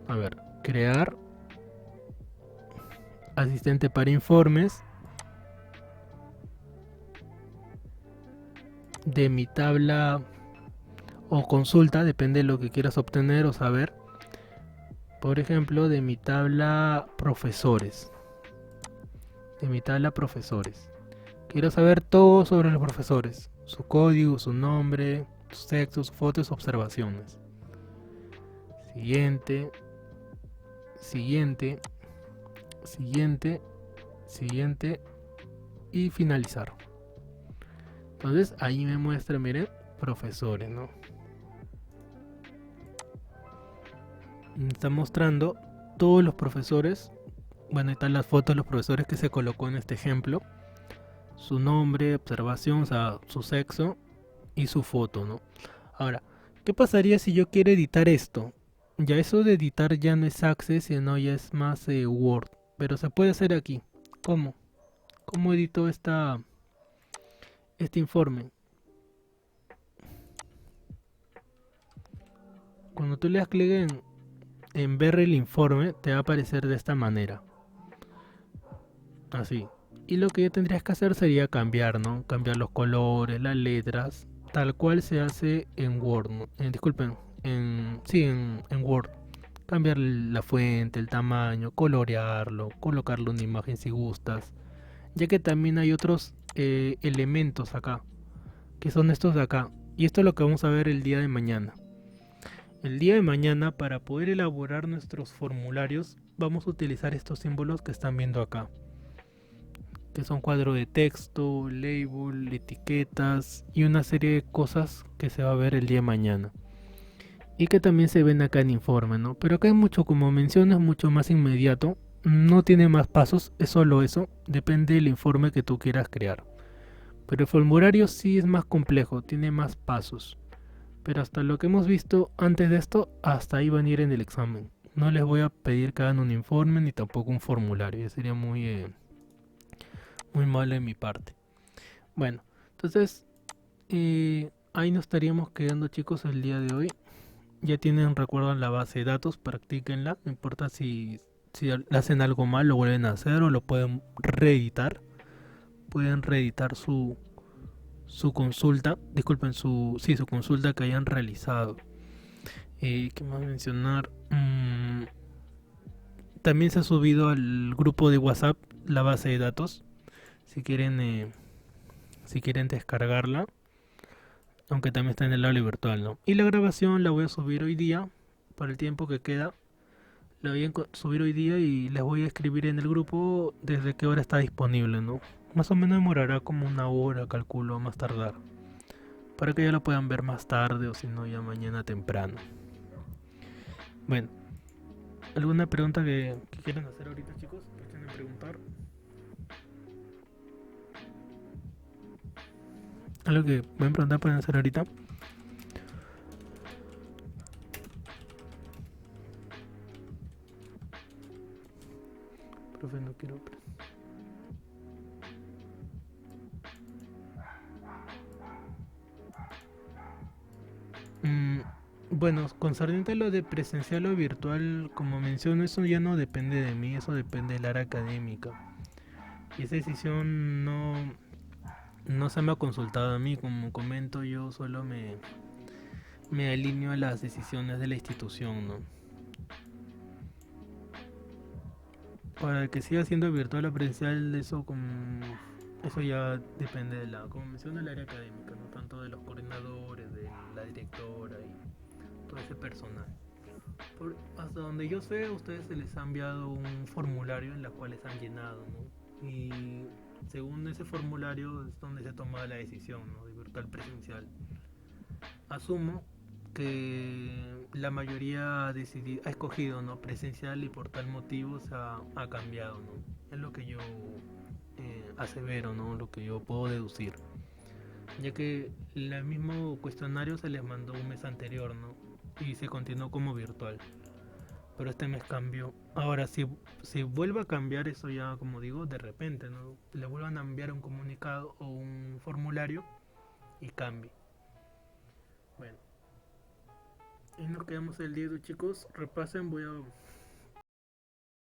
A ver, crear asistente para informes de mi tabla o consulta, depende de lo que quieras obtener o saber. Por ejemplo, de mi tabla profesores. De mi tabla profesores. Quiero saber todo sobre los profesores. Su código, su nombre, su sexo, su foto y sus observaciones. Siguiente. Siguiente. Siguiente. Siguiente. Y finalizar. Entonces ahí me muestra, miren, profesores, ¿no? Me está mostrando todos los profesores. Bueno, ahí están las fotos de los profesores que se colocó en este ejemplo. Su nombre, observación, o sea, su sexo y su foto, ¿no? Ahora, ¿qué pasaría si yo quiero editar esto? Ya eso de editar ya no es Access, sino ya es más Word. Pero se puede hacer aquí. ¿Cómo? ¿Cómo edito este informe? Cuando tú le das clic en ver el informe, te va a aparecer de esta manera. Así. Y lo que ya tendrías que hacer sería cambiar, ¿no? Cambiar los colores, las letras, tal cual se hace en Word, ¿no? Disculpen, en Word. Cambiar la fuente, el tamaño, colorearlo, colocarle una imagen si gustas. Ya que también hay otros elementos acá, que son estos de acá. Y esto es lo que vamos a ver el día de mañana. El día de mañana, para poder elaborar nuestros formularios, vamos a utilizar estos símbolos que están viendo acá, que son cuadro de texto, label, etiquetas y una serie de cosas que se va a ver el día de mañana y que también se ven acá en informe, ¿no? Pero acá hay mucho, como mencionas, mucho más inmediato, no tiene más pasos, es solo eso, depende del informe que tú quieras crear. Pero el formulario sí es más complejo, tiene más pasos. Pero hasta lo que hemos visto antes de esto, hasta ahí van a ir en el examen. No les voy a pedir que hagan un informe ni tampoco un formulario, ya sería muy malo de mi parte. Bueno, entonces ahí nos estaríamos quedando, chicos, el día de hoy. Ya tienen, recuerdan la base de datos, practíquenla. No importa si hacen algo mal, lo vuelven a hacer o lo pueden reeditar. Pueden reeditar su consulta, disculpen, su consulta que hayan realizado. ¿Qué más mencionar? También se ha subido al grupo de WhatsApp la base de datos. Si quieren descargarla, aunque también está en el aula virtual, ¿no? Y la grabación la voy a subir hoy día por el tiempo que queda. Lo voy a subir hoy día y les voy a escribir en el grupo desde qué hora está disponible, ¿no? Más o menos demorará como una hora, calculo, a más tardar. Para que ya lo puedan ver más tarde o si no ya mañana temprano. Bueno, ¿alguna pregunta que quieran hacer ahorita, chicos? ¿Que quieren preguntar? ¿Algo que pueden preguntar pueden hacer ahorita? Profe, no quiero... Bueno, concerniente a lo de presencial o virtual, como menciono, eso ya no depende de mí, eso depende del área académica. Y esa decisión no se me ha consultado a mí, como comento, yo solo me alineo a las decisiones de la institución, ¿no? Para que siga siendo virtual o presencial, eso ya depende de como menciono, el área académica, no tanto de los coordinadores, de la directora y todo ese personal. Hasta donde yo sé, a ustedes se les ha enviado un formulario en el cual les han llenado, ¿no? Y según ese formulario es donde se toma la decisión, ¿no? De virtual presencial. Asumo que la mayoría ha escogido, ¿no? Presencial y por tal motivo ha cambiado, ¿no? Es lo que yo asevero, ¿no? Lo que yo puedo deducir. Ya que el mismo cuestionario se les mandó un mes anterior, ¿no? Y se continuó como virtual. Pero este mes cambió. Ahora, si vuelve a cambiar eso ya, como digo, de repente, ¿no? Le vuelvan a enviar un comunicado o un formulario y cambie. Bueno. Y nos quedamos el día de hoy, chicos. Repasen, voy a